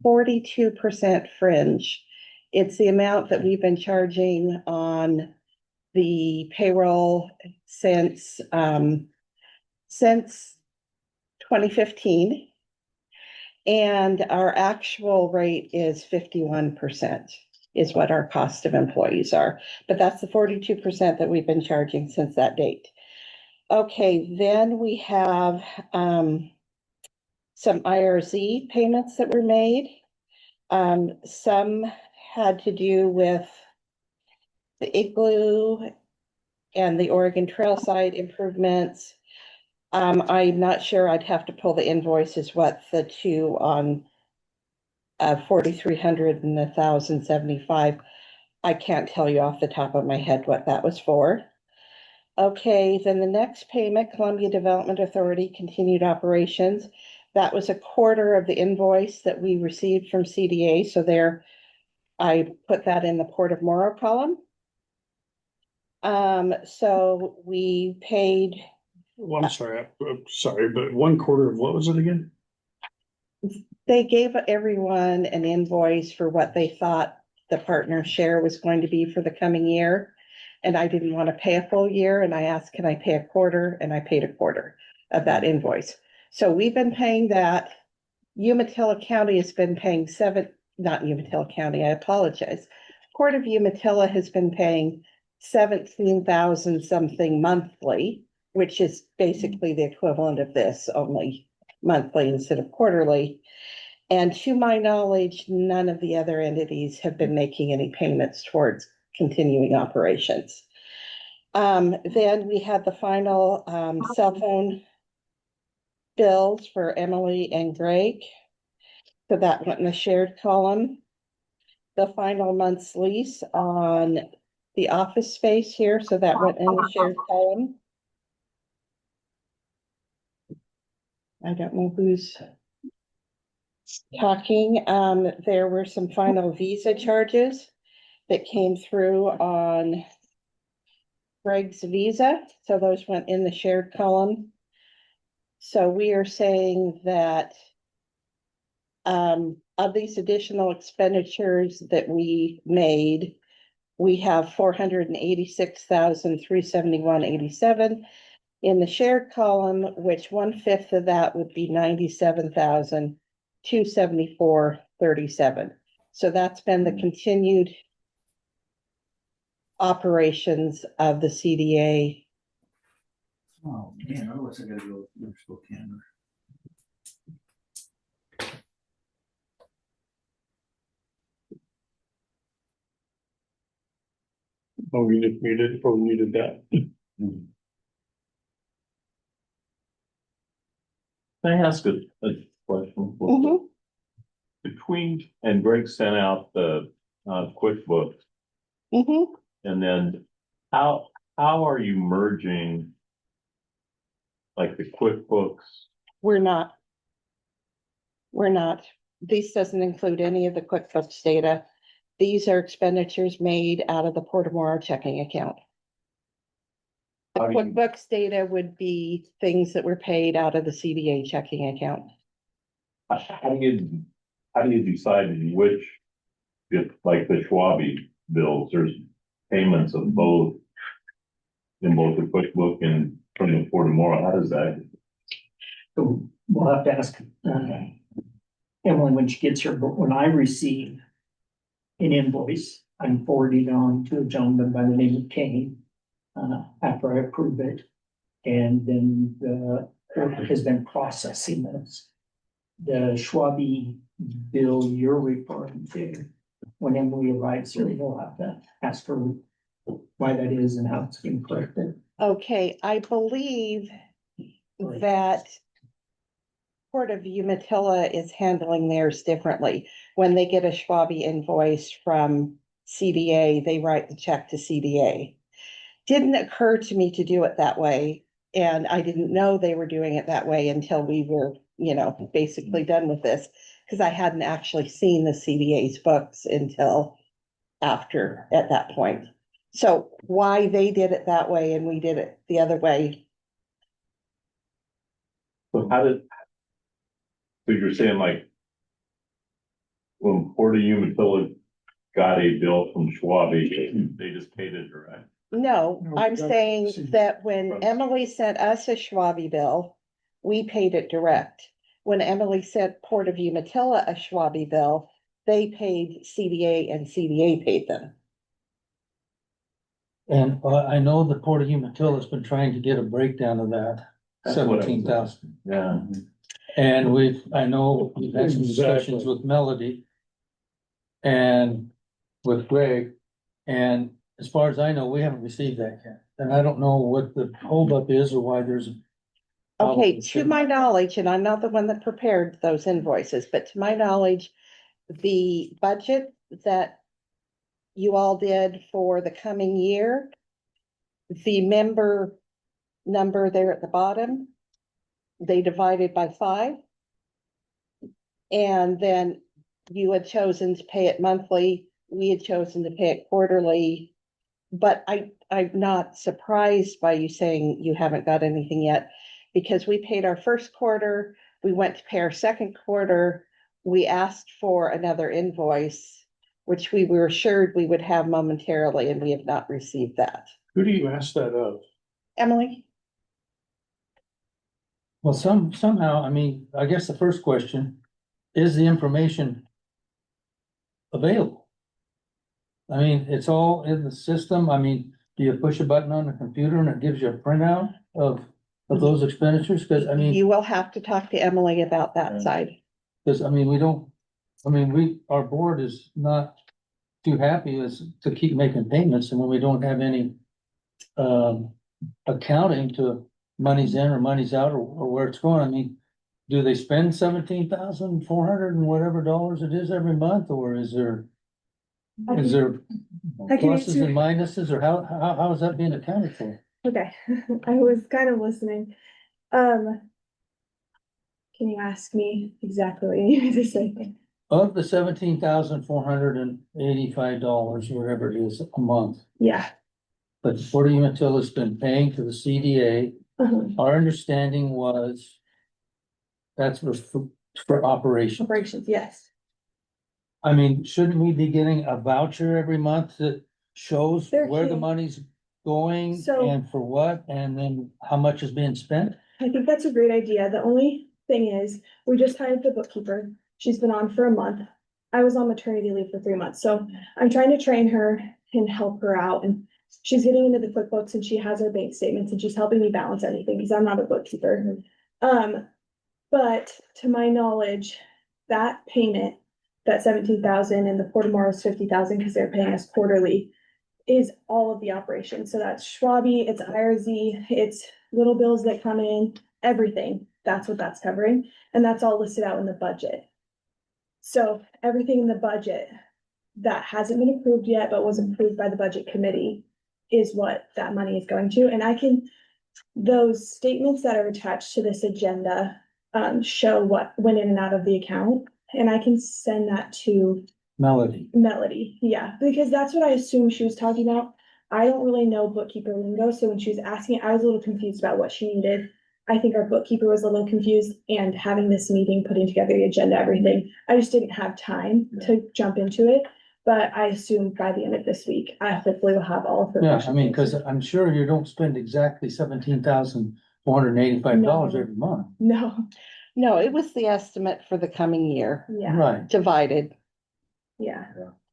42% fringe. It's the amount that we've been charging on the payroll since 2015. And our actual rate is 51% is what our cost of employees are. But that's the 42% that we've been charging since that date. Okay, then we have some IRZ payments that were made. Some had to do with the igloo and the Oregon Trail site improvements. I'm not sure. I'd have to pull the invoices, what the two on 4,300 and 1,075. I can't tell you off the top of my head what that was for. Okay, then the next payment, Columbia Development Authority continued operations. That was a quarter of the invoice that we received from CDA. So there, I put that in the Port of Morrow column. So we paid. Well, I'm sorry, but 1/4 of what was it again? They gave everyone an invoice for what they thought the partner share was going to be for the coming year. And I didn't want to pay a full year, and I asked, can I pay a quarter? And I paid a quarter of that invoice. So we've been paying that. Umatilla County has been paying not Umatilla County, I apologize. Port of Umatilla has been paying 17,000 something monthly, which is basically the equivalent of this, only monthly instead of quarterly. And to my knowledge, none of the other entities have been making any payments towards continuing operations. Then we had the final cell phone bills for Emily and Greg. So that went in the shared column. The final month's lease on the office space here, so that went in the shared column. I don't know who's talking. There were some final visa charges that came through on Greg's visa, so those went in the shared column. So we are saying that of these additional expenditures that we made, we have 486,371.87 in the shared column, which 1/5 of that would be 97,274 37. So that's been the continued operations of the CDA. Oh, man, otherwise I gotta go, go camera. Oh, we just muted, or muted that. Can I ask a question? Mhm. Between, and Greg sent out the QuickBooks, Mhm. and then how are you merging like the QuickBooks? We're not. This doesn't include any of the QuickBooks data. These are expenditures made out of the Portamora checking account. The How do you- QuickBooks data would be things that were paid out of the CDA checking account. How do you decide which, if like the Schwabi bills, there's payments of both in both the QuickBook and from the Portamora, how does that? So we'll have to ask, Emily when she gets here, but when I receive an invoice, I'm forwarding on to a gentleman by the name of Kane, after I approve it. And then the court has been processing this. The Schwabi bill you're referring to, when Emily arrives here, we'll have to ask her why that is and how it's been corrected. Okay, I believe that Port of Umatilla is handling theirs differently. When they get a Schwabi invoice from CDA, they write the check to CDA. Didn't occur to me to do it that way, and I didn't know they were doing it that way until we were, basically done with this, because I hadn't actually seen the CDA's books until after, at that point. So why they did it that way and we did it the other way. So so you're saying like, when Port of Umatilla got a bill from Schwabi, they just paid it direct? No, No, I'm that's- saying that when Emily sent us a Schwabi bill, we paid it direct. When Emily sent Port of Umatilla a Schwabi bill, they paid CDA and CDA paid them. And I know the Port of Umatilla has been trying to get a breakdown of that, That's what I was- 17,000. Yeah. And I know we've had some discussions with Melody and with Greg. And as far as I know, we haven't received that yet. And I don't know what the holdup is or why there's. Okay, to my knowledge, and I'm not the one that prepared those invoices, but to my knowledge, the budget that you all did for the coming year, the member number there at the bottom, they divided by 5. And then you had chosen to pay it monthly. We had chosen to pay it quarterly. But I'm not surprised by you saying you haven't got anything yet, because we paid our first quarter, we went to pay our second quarter, we asked for another invoice, which we were assured we would have momentarily, and we have not received that. Who do you ask that of? Emily? Well, somehow, I mean, I guess the first question, is the information available? I mean, it's all in the system. I mean, do you push a button on the computer and it gives you a printout of those expenditures? Because I mean, You will have to talk to Emily about that side. because I mean, our board is not too happy as to keep making payments, and when we don't have any accounting to money's in or money's out or where it's going, I mean, do they spend 17,400 and whatever dollars it is every month, or is there I can pluses answer. and minuses, or how is that being accounted for? Okay, I was kind of listening. Can you ask me exactly what you need to say? Of the $17,485, whatever it is a month, Yeah. but Port of Umatilla's been paying to the CDA, Uh-huh. our understanding was that's for operations. Operations, yes. I mean, shouldn't we be getting a voucher every month that shows There where the can- money's going So- and for what, and then how much is being spent? I think that's a great idea. The only thing is, we just hired the bookkeeper. She's been on for a month. I was on maternity leave for 3 months, so I'm trying to train her and help her out, and she's getting into the QuickBooks and she has her bank statements and she's helping me balance everything, because I'm not a bookkeeper. But to my knowledge, that payment, that 17,000 and the Port of Morrow's 50,000, because they're paying us quarterly, is all of the operations. So that's Schwabi, it's IRZ, it's little bills that come in, everything. That's what that's covering. And that's all listed out in the budget. So everything in the budget that hasn't been approved yet, but was approved by the budget committee is what that money is going to. And I can, those statements that are attached to this agenda show what went in and out of the account. And I can send that to Melody, yeah, because that's what I assumed she was talking about. I don't really know bookkeeper lingo, so when she was asking, I was a little confused about what she needed. I think our bookkeeper was a little confused, and having this meeting, putting together the agenda, everything, I just didn't have time to jump into it. But I assume by the end of this week, I hopefully will have all of her. Yeah, I mean, cause I'm sure you don't spend exactly $17,485 every month. No, it was the estimate for the coming year, Yeah, Right. divided. yeah.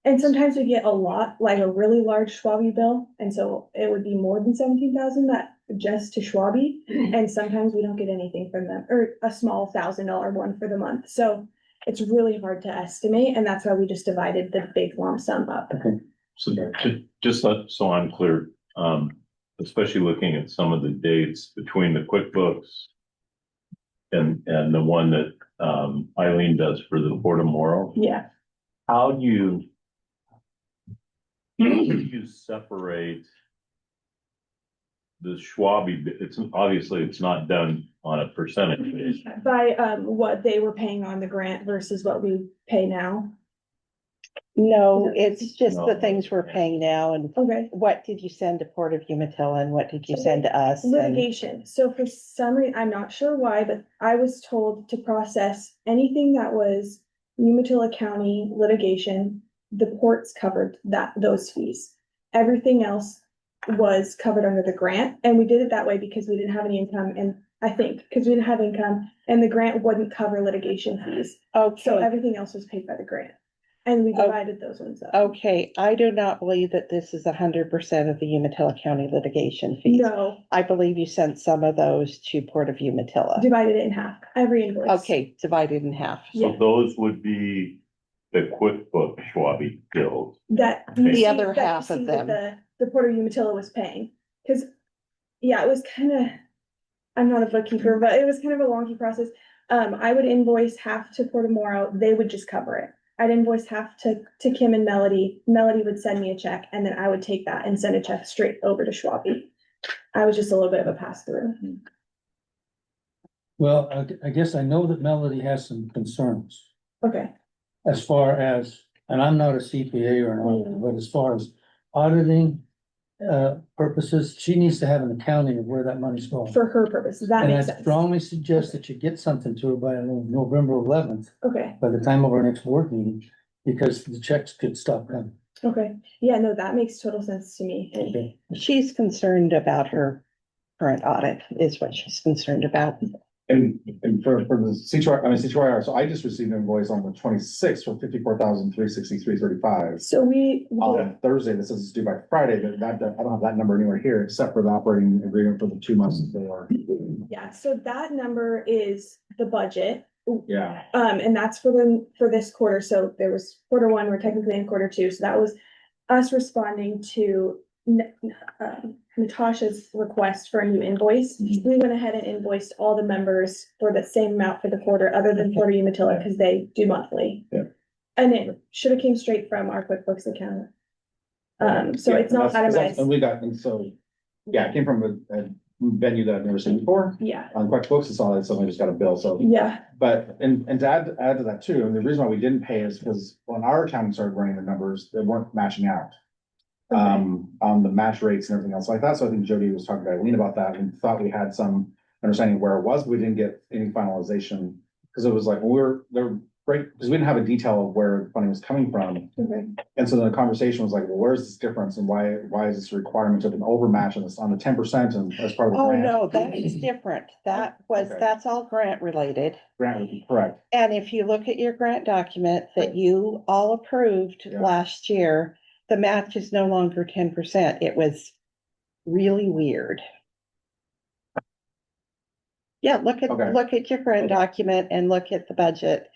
And sometimes we get a lot, like a really large Schwabi bill, and so it would be more than 17,000 that just to Schwabi. And sometimes we don't get anything from them, or a small $1,000 one for the month. So it's really hard to estimate, and that's why we just divided the big lump sum up. So so I'm clear, especially looking at some of the dates between the QuickBooks and the one that Eileen does for the Port of Morrow. Yeah. How do you separate the Schwabi? It's obviously it's not done on a percentage basis. By what they were paying on the grant versus what we pay now. No, it's just the No. things we're paying now, and Okay. what did you send to Port of Umatilla and what did you send to us? And Litigation. So for some reason, I'm not sure why, but I was told to process anything that was Umatilla County litigation. The ports covered those fees. Everything else was covered under the grant, and we did it that way because we didn't have any income, and I think because we didn't have income and the grant wouldn't cover litigation fees. So Okay, everything else was paid by the grant. And we divided those ones up. okay, I do not believe that this is 100% of the Umatilla County litigation fees. No, I believe you sent some of those to Port of Umatilla. divided it in half, every invoice. Okay, divided in half. So Yeah. those would be the QuickBook Schwabi bills. That. The you see- other that you half of see that them. The Port of Umatilla was paying, cause, yeah, it was kinda, I'm not a bookkeeper, but it was kind of a wonky process. I would invoice half to Port of Morrow, they would just cover it. I'd invoice half to Kim and Melody would send me a check, and then I would take that and send a check straight over to Schwabi. I was just a little bit of a pass through. Well, I guess I know that Melody has some concerns Okay, as far as, and I'm not a CPA or an auditor, but as far as auditing purposes, she needs to have an accounting of where that money's going. for her purposes, that And makes I sense. strongly suggest that you get something to her by November 11th, Okay, by the time of our next board meeting, because the checks could stop coming. okay, yeah, no, that makes total sense to me. And Okay. She's concerned about her current audit is what she's concerned about. And for the C2R, so I just received an invoice on the 26th for $54,363.35. so we. On Thursday, that says it's due by Friday, but I don't have that number anywhere here, except for the operating agreement for the 2 months before. Yeah, so that number is the budget. Yeah. And that's for this quarter, so there was Q1, we're technically in Q2, so that was us responding to Natasha's request for a new invoice. We went ahead and invoiced all the members for the same amount for the quarter, other than Port of Umatilla, because they do monthly. Yeah. And it should have came straight from our QuickBooks account. So Yeah, it's not and itemized. And it came from a venue that I've never seen before. Yeah, On QuickBooks, it's all, that somebody just got a bill, so. yeah, But, and to add to that too, and the reason why we didn't pay is because when our accounting started running the numbers, they weren't matching out. Okay. On the match rates and everything else like that, so I think Jody was talking to Eileen about that and thought we had some understanding where it was, but we didn't get any finalization. Cause it was like, they're great, because we didn't have a detail of where funding was coming from. Okay. And so the conversation was like, well, where's this difference and why is this a requirement of an overmatch on this, on the 10% and as part of the Oh, grant? no, that is different. Okay. That's all grant related. Grant would be correct. And if you look at your grant document that you all approved Yeah. last year, the match is no longer 10%. It was really weird. Yeah, Okay. look at your grant document and look at the budget.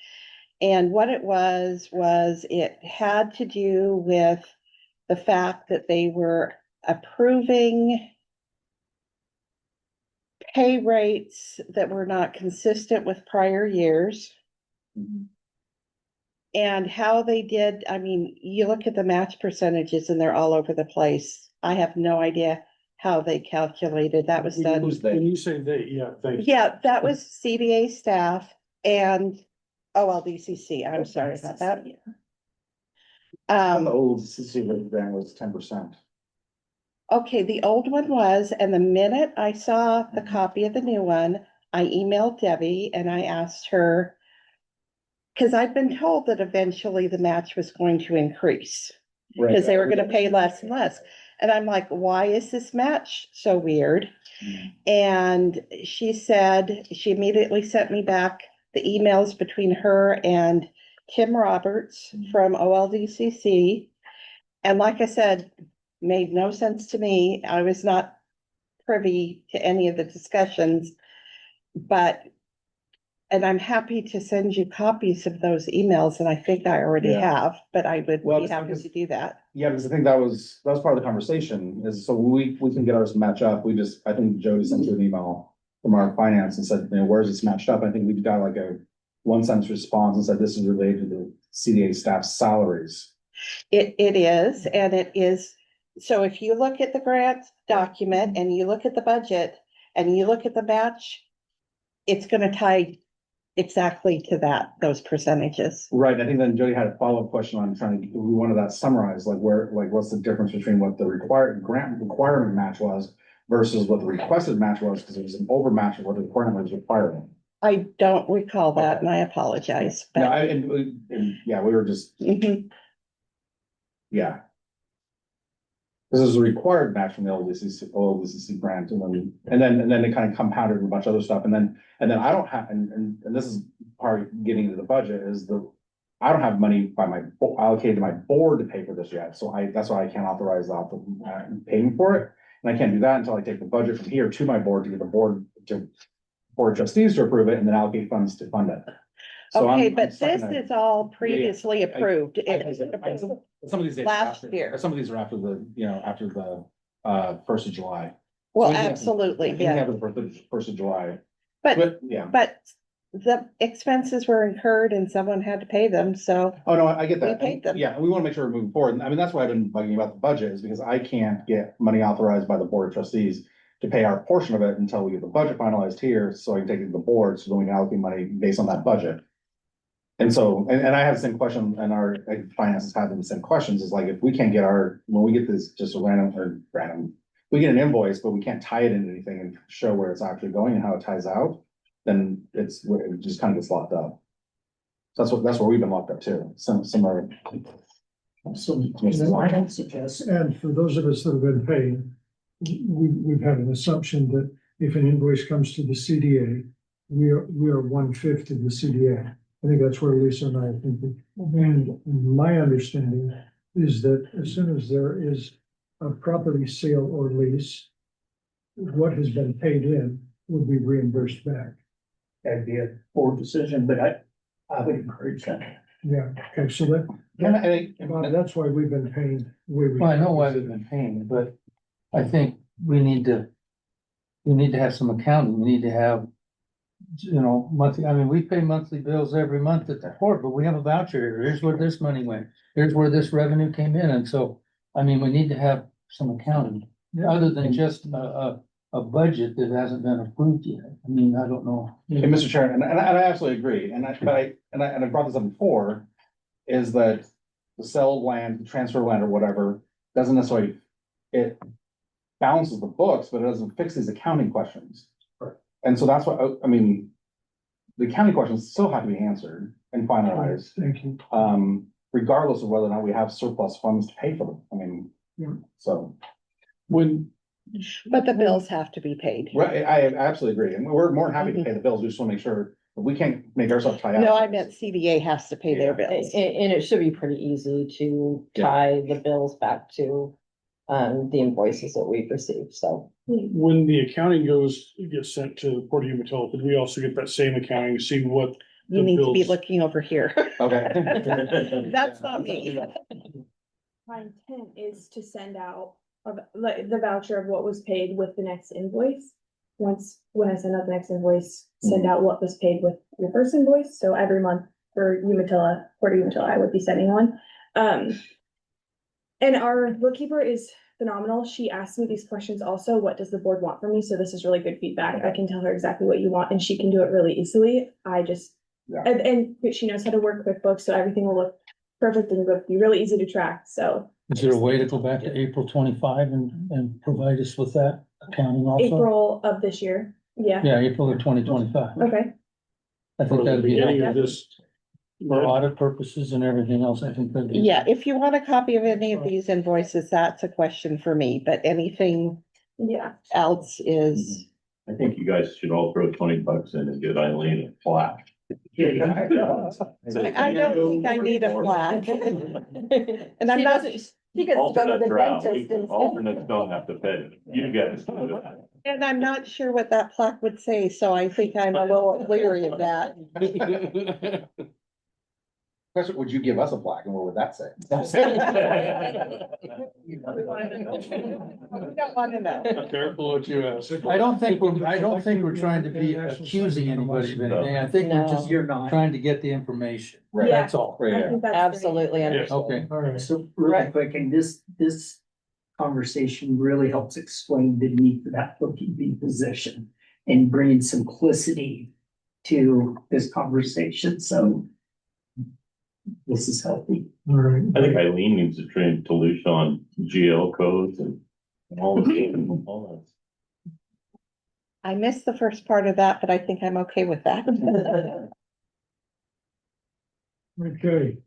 And what it was it had to do with the fact that they were approving pay rates that were not consistent with prior years. Mhm. And how they did, I mean, you look at the match percentages and they're all over the place. I have no idea how they calculated. That was done. Who's they? When you say they, yeah, thank you. Yeah, that was CDA staff and OLDCC. I'm sorry about that. The old CC grant was 10%. Okay, the old one was, and the minute I saw the copy of the new one, I emailed Debbie and I asked her, because I've been told that eventually the match was going to increase, because they were gonna pay less and less. And I'm like, why is this match so weird? Mhm. And she said, she immediately sent me back the emails between her and Tim Roberts from OLDCC. And like I said, made no sense to me. I was not privy to any of the discussions, but, and I'm happy to send you copies of those emails, and I think I already Yeah. have, but I would Well, be happy because- to do that. Yeah, because I think that was part of the conversation is so we can get ours to match up. I think Jody sent you an email from our finance and said, where's this matched up? I think we got like a 1 sentence response and said, this is related to the CDA staff's salaries. It is, and it is, so if you look at the grant document and you look at the budget and you look at the match, it's gonna tie exactly to those percentages. Right, and I think then Jody had a follow-up question on we wanted that summarized, like what's the difference between what the grant requirement match was versus what the requested match was, because it was an overmatch of what the requirement was requiring. I don't recall that, Okay. and I apologize, No, but. yeah, we were just, Mhm. yeah. This is a required match from the OLDCC grant, and then it kind of compounded with a bunch of other stuff, and then I don't have, and this is part of getting into the budget, is I don't have money allocated to my board to pay for this yet, so that's why I can't authorize paying for it, and I can't do that until I take the budget from here to my board to get the board of trustees to approve it, and then allocate funds to fund it. So Okay, I'm but stuck this in a- is all previously approved. Some of these dates are Last after- year. Some of these are after the 1st of July. Well, So we can- absolutely, we can yeah. have it for the 1st of July, But, yeah. but the expenses were incurred and someone had to pay them, so. Oh, no, I get that. We paid them. Yeah, and we want to make sure we're moving forward. I mean, that's why I've been bugging about the budget, is because I can't get money authorized by the board of trustees to pay our portion of it until we get the budget finalized here, so I can take it to the board, so then we can allocate money based on that budget. And so, and I have the same question, and our finances have the same questions, is like, if we can't get when we get this just a random, we get an invoice, but we can't tie it into anything and show where it's actually going and how it ties out, then it just kind of gets locked up. So that's where we've been locked up too, similar. So, I don't suggest, and for those of us that have been paying, we've had an assumption that if an invoice comes to the CDA, we are 1/5 of the CDA. I think that's where Lisa and I are thinking. And my understanding is that as soon as there is a property sale or lease, what has been paid in will be reimbursed back. That'd be a board decision, but I would encourage that. Yeah, okay, so that's why we've been paying. Well, I know why we've been paying, but I think we need to have some accounting. We need to have, monthly, I mean, we pay monthly bills every month at the court, but we have a voucher here. Here's where this money went. Here's where this revenue came in. And so, I mean, we need to have some accounting, other than just a budget that hasn't been approved yet. I mean, I don't know. Hey, Mr. Chair, and I absolutely agree, and I brought this up before, is that the sale of land, transfer of land or whatever, doesn't necessarily, it balances the books, but it doesn't fix these accounting questions. And so that's what, I mean, the county questions still have to be answered and finalized, Thank you. regardless of whether or not we have surplus funds to pay for them. I mean, Yeah. so. When, But the bills have to be paid. Right, I absolutely agree, and we're more than happy to pay the bills, we just wanna make sure, that we can't make ourselves tie out. No, I meant CDA has to pay their bills. And it should be pretty easy to Yeah. tie the bills back to the invoices that we've received, so. when the accounting gets sent to Port of Umatilla, could we also get that same accounting, see what? You the need to be bills- looking over here. Okay. That's not me. My intent is to send out like the voucher of what was paid with the next invoice. When I send out the next invoice, send out what was paid with your first invoice. So every month for Umatilla, Port of Umatilla, I would be sending one. And our bookkeeper is phenomenal. She asked me these questions also. What does the board want from me? So this is really good feedback. I can tell her exactly what you want and she can do it really easily. I just, Yeah. and she knows how to work QuickBooks, so everything will look perfect and be really easy to track. So Is there a way to go back to April 25 and provide us with that accounting also? April of this year. Yeah. Yeah, April of 2025. Okay. I think that'd be Beginning helpful of this. for audit purposes and everything else. I think that'd be. Yeah, if you want a copy of any of these invoices, that's a question for me, but anything Yeah. else is. I think you guys should all throw $20 in and get Eileen a plaque. I don't think I need a plaque. And I'm She not, doesn't, she gets to go to Alternates the are out. dentist and. Alternates don't have to pay. You guys do that. and I'm not sure what that plaque would say, so I think I'm a little leery of that. Question, would you give us a plaque and what would that say? We don't want to know. Careful what you ask. I don't think we're trying to be accusing anybody of anything. I think we're just trying to get the information. Right. That's all. Right, I yeah. think that's great. Absolutely understand. Okay. All right. So really Right. quick, and this conversation really helps explain the need for that bookkeeping position and bringing simplicity to this conversation. So this is healthy. All right. I think Eileen needs to train Talisha on GL codes and all that. I missed the first part of that, but I think I'm okay with that. Okay.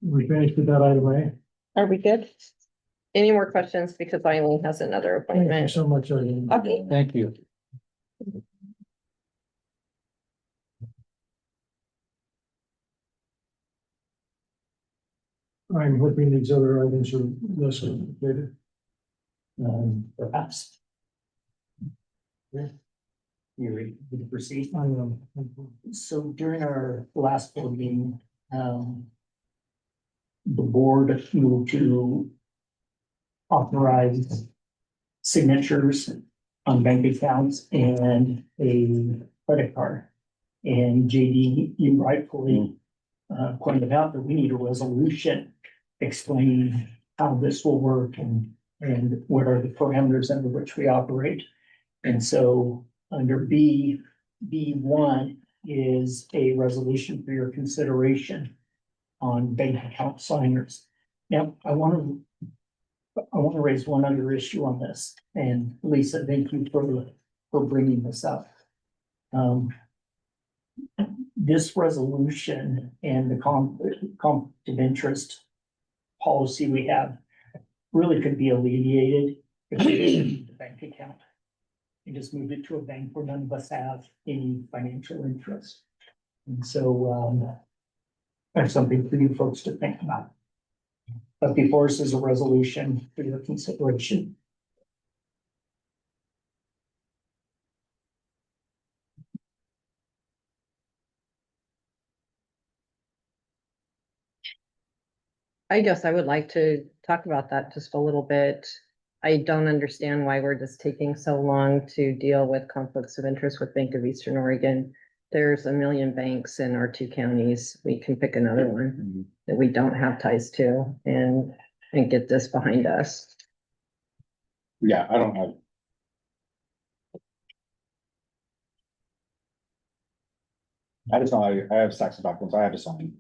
We finished with that item, A. Are we good? Any more questions? Because Eileen has another Thank you appointment. so much, Eileen. Okay. Thank you. I'm hoping these other items are less complicated. Perhaps. You ready to proceed? I know. So during our last board meeting, the board moved to authorize signatures on bank accounts and a credit card. And JD, you rightfully pointed out that we need a resolution explaining how this will work and what are the parameters under which we operate. And so under B1 is a resolution for your consideration on bank account signers. Now, I want to raise one other issue on this, and Lisa, thank you for bringing this up. This resolution and the conflict of interest policy we have really could be alleviated if we change the bank account and just move it to a bank where none of us have any financial interest. And so, that's something for you folks to think about. But before us is a resolution for your consideration. I guess I would like to talk about that just a little bit. I don't understand why we're just taking so long to deal with conflicts of interest with Bank of Eastern Oregon. There's a million banks in our two counties. We can pick another one that we don't have ties to and get this behind us. Yeah, I don't have. I just know I have stacks of documents I have to sign.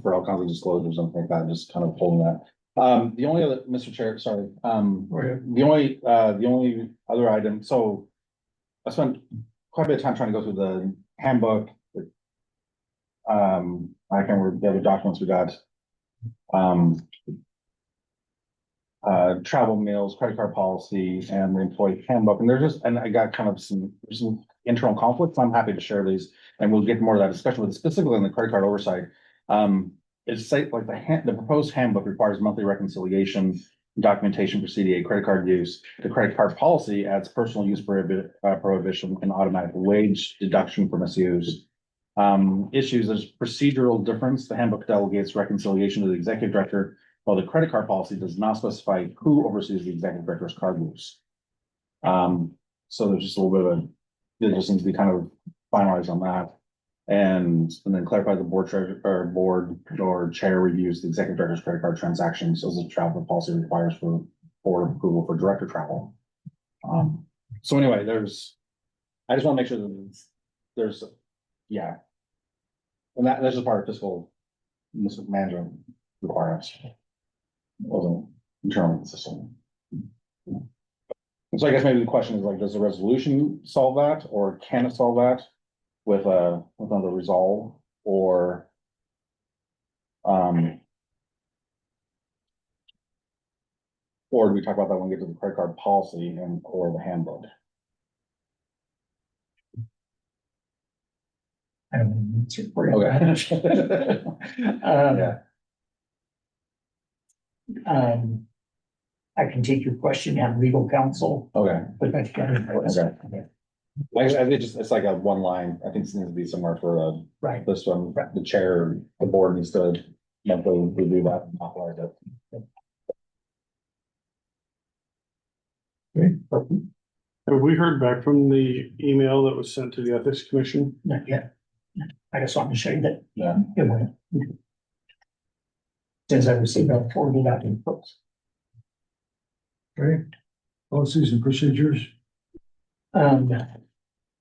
For all kinds of disclosures, something like that, just kind of holding that. The only other, Mr. Chair, sorry, the only other item, so I spent quite a bit of time trying to go through the handbook. I can't remember the other documents we got. Travel meals, credit card policy, and the employee handbook, and and I got kind of some internal conflicts. I'm happy to share these, and we'll get more of that, especially with specifically in the credit card oversight. It's like the proposed handbook requires monthly reconciliation, documentation for CDA credit card use. The credit card policy adds personal use prohibition and automatic wage deduction for misuse. Issues, there's procedural difference. The handbook delegates reconciliation to the executive director, while the credit card policy does not specify who oversees the executive director's card use. So there's just a little bit of it just needs to be kind of finalized on that. And then clarify the board treasurer or board or chair reviews the executive director's credit card transactions as the travel policy requires for board approval for director travel. So anyway, I just want to make sure that there's, yeah. And that's just part of fiscal management requirements. It wasn't internally consistent. So I guess maybe the question is like, does the resolution solve that, or can it solve that with another resolve, or do we talk about that when we get to the credit card policy or the handbook? I don't know the answer for you. Okay. I can take your question and legal counsel. Okay. But that's Okay. I think it's like a one line. I think it needs to be somewhere for right. This one, the chair, the board needs to monthly review that and authorize it. Okay. Have we heard back from the email that was sent to the Ethics Commission? Not yet. I just wanted to show you that. Yeah. It went. Since I received that, forwarded out in folks. Okay, policies and procedures. Well,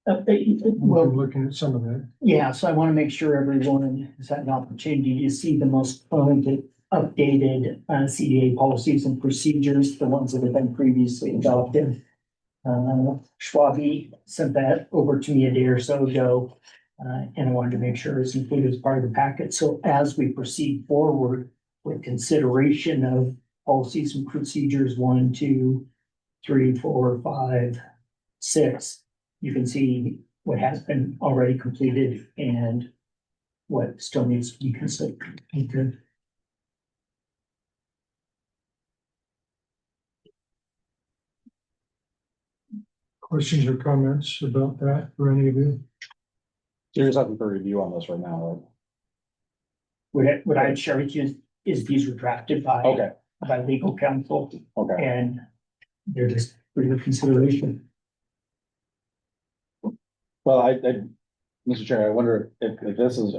We're looking at some of that. yeah, so I want to make sure everyone has had an opportunity to see the most current updated CDA policies and procedures, the ones that have been previously adopted. Schwabi sent that over to me a day or so ago, and I wanted to make sure it's included as part of the packet. So as we proceed forward with consideration of policies and procedures 1, 2, 3, 4, 5, 6, you can see what has been already completed and what still needs to be considered. Okay. Questions or comments about that for any of you? So you're just having for review on this right now, What I'd share with you is these were drafted right? Okay. by legal counsel, Okay. and they're just for your consideration. Well, Mr. Chair, I wonder if this is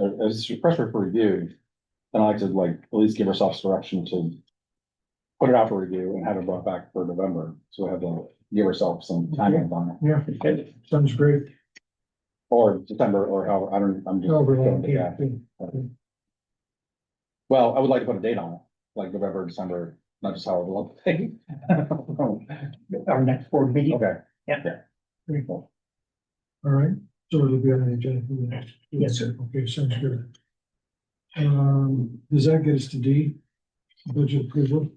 a pressure for review, then I'd like to at least give ourselves direction to put it out for review and have it brought back for November. So we have to give ourselves some time on it. Yeah, sounds great. Or December, or how, I'm just. Yeah. Well, I would like to put a date on it, like November, December, not just however long. Our next board meeting. Okay. Yeah. Very cool. All right, so it'll be on the agenda for the next. Yes, sir. Okay, sounds good. Does that get us to D? Budget approval?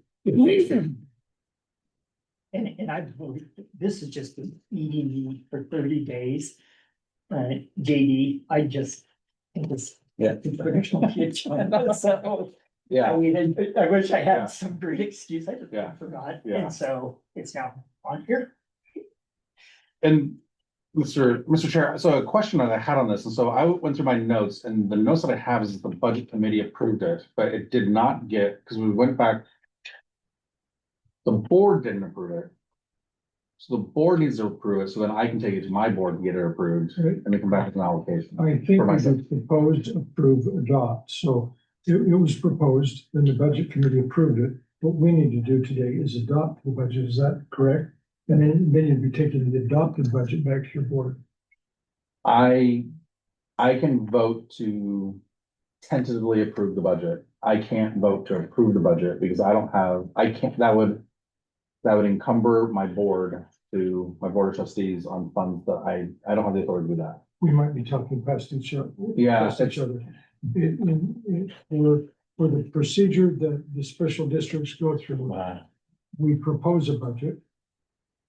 And I believe this is just been eating me for 30 days. JD, I just think this. Yeah. So, Yeah. I mean, I wish I Yeah. had some great excuse. I just Yeah. forgot. Yeah. And so it's now on here. And Mr. Chair, so a question that I had on this, and so I went through my notes, and the notes that I have is that the budget committee approved it, but it did not get, because we went back. The board didn't approve it. So the board needs to approve it, so then I can take it to my board and get it approved, Right. and then come back with an allocation. I think For we myself. should propose, approve, adopt, so it was proposed, then the budget committee approved it. What we need to do today is adopt the budget, is that correct? And then you'd be taking the adopted budget back to your board. I can vote to tentatively approve the budget. I can't vote to approve the budget because I can't, that would encumber my board to my board of trustees on funds that I don't have the authority to do that. We might be talking past each other. Yeah, Past each other. For the procedure that the special districts go through, we propose a budget.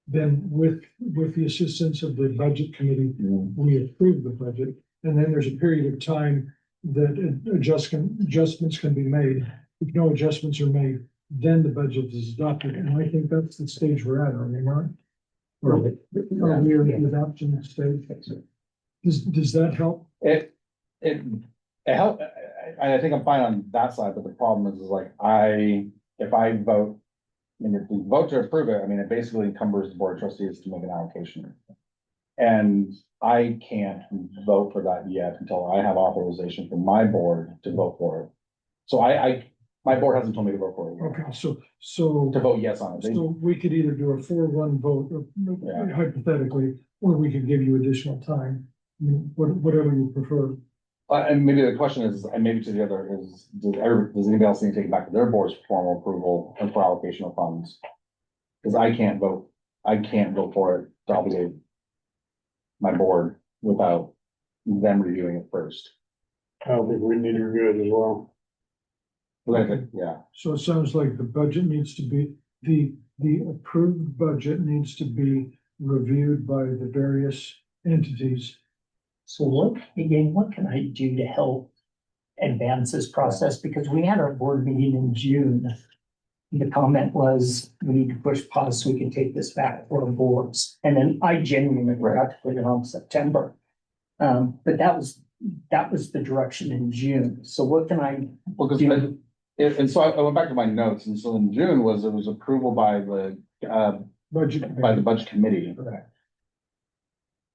Then with the assistance of the budget committee, we approve the budget. And then there's a period of time that adjustments can be made. If no adjustments are made, then the budget is adopted. And I think that's the stage we're at, are we not? Or are we in the adoption stage? Does that help? It helped. I think I'm fine on that side, but the problem is like if I vote, and if we vote to approve it, I mean, it basically encumbers the board of trustees to make an allocation. And I can't vote for that yet until I have authorization from my board to vote for it. So my board hasn't told me to vote for it yet. Okay, so To vote yes on it. so we could either do a 4-1 vote, Yeah. hypothetically, or we could give you additional time, whatever you prefer. And maybe the question is, and maybe to the other is, does anybody else need to take it back to their board's formal approval and for allocation of funds? Because I can't vote for it to obligate my board without them reviewing it first. I don't think we need to review it as well. But I think, yeah, So it sounds like the budget needs to be, the approved budget needs to be reviewed by the various entities. So what can I do to help advance this process? Because we had our board meeting in June. The comment was, we need to push pause so we can take this back for the boards. And then I genuinely forgot to put it on September. But that was the direction in June. So what can I well, do? and so I went back to my notes, and so in June it was approval by the budget committee. Correct.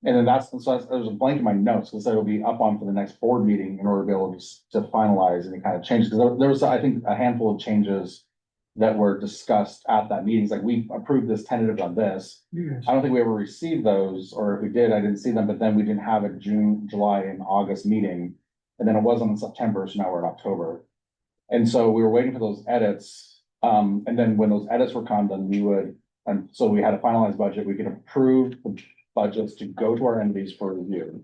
And then there's a blank in my notes, because it'll be up on for the next board meeting in order to be able to finalize any kind of changes. Because there was, I think, a handful of changes that were discussed at that meeting. It's like, we approved this tentative on this. Yes. I don't think we ever received those, or if we did, I didn't see them, but then we didn't have a June, July, and August meeting. And then it wasn't in September, so now we're in October. And so we were waiting for those edits. And then when those edits were done, and so we had a finalized budget, we could approve the budgets to go to our entities for review.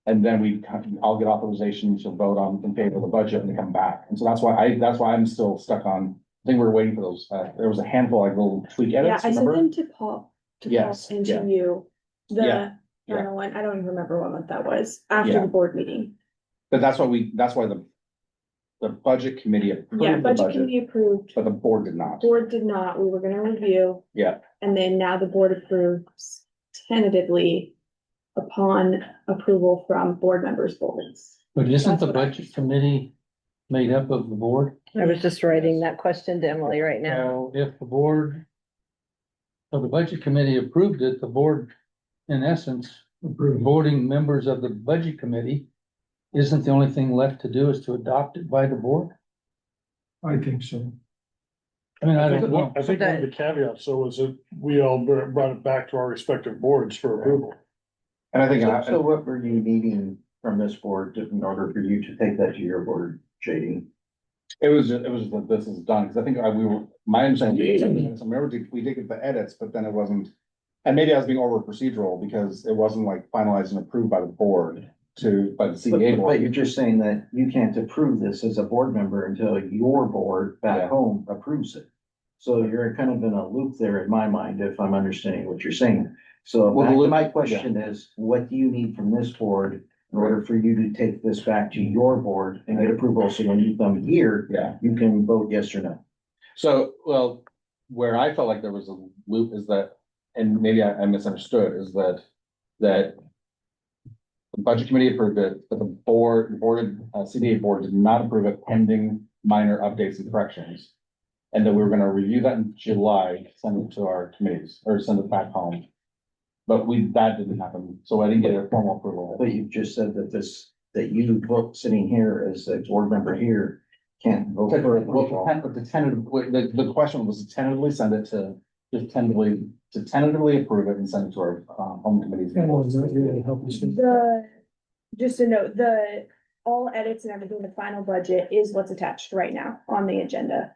And then I'll get authorization to vote in favor of the budget and come back. And so that's why I'm still stuck on, I think we were waiting for those, there was a handful like little tweak edits, Yeah, I sent remember? them to Paul, Yes, and yeah. to you. The Yeah, yeah. final one, I don't even remember what month that was, after Yeah. the board meeting. But that's why the budget committee Yeah, approved the budget budget, committee approved, but the board did not. board did not, we were gonna review. Yeah. And then now the board approves tentatively upon approval from board members' boards. But isn't That's the what I budget committee made up of the board? I was just writing that question to Emily right now. So if the board, so the budget committee approved it, the board, in essence, voting members of the budget committee, isn't the only thing left to do is to adopt it by the board? I think so. I mean, I don't know. I think one of the caveats, though, was that we all brought it back to our respective boards for approval. And I think, So what were you needing from this board in order for you to take that to your board, JD? it was that this is done, because I think my understanding, we did get the edits, but then it wasn't. And maybe I was being over procedural, because it wasn't like finalized and approved by the board by the CDA But board. you're just saying that you can't approve this as a board member until your board Yeah. back home approves it. So you're kind of in a loop there in my mind, if I'm understanding what you're saying. So Well, the back to loop- my question is, what do you need from this board in order for you to take this back to your board and get approval? So when you come here, Yeah. you can vote yes or no. So, well, where I felt like there was a loop is that, and maybe I misunderstood, is that the budget committee approved it, but the CDA board did not approve it pending minor updates and corrections. And that we were gonna review that in July, send it to our committees, or send it back home. But that didn't happen, so I didn't get a formal approval. But you just said that that you vote sitting here as a board member here can't vote for it. Well, the question was to tentatively send it to tentatively approve it and send it to our home committees. Just a note, all edits and everything, the final budget is what's attached right now on the agenda.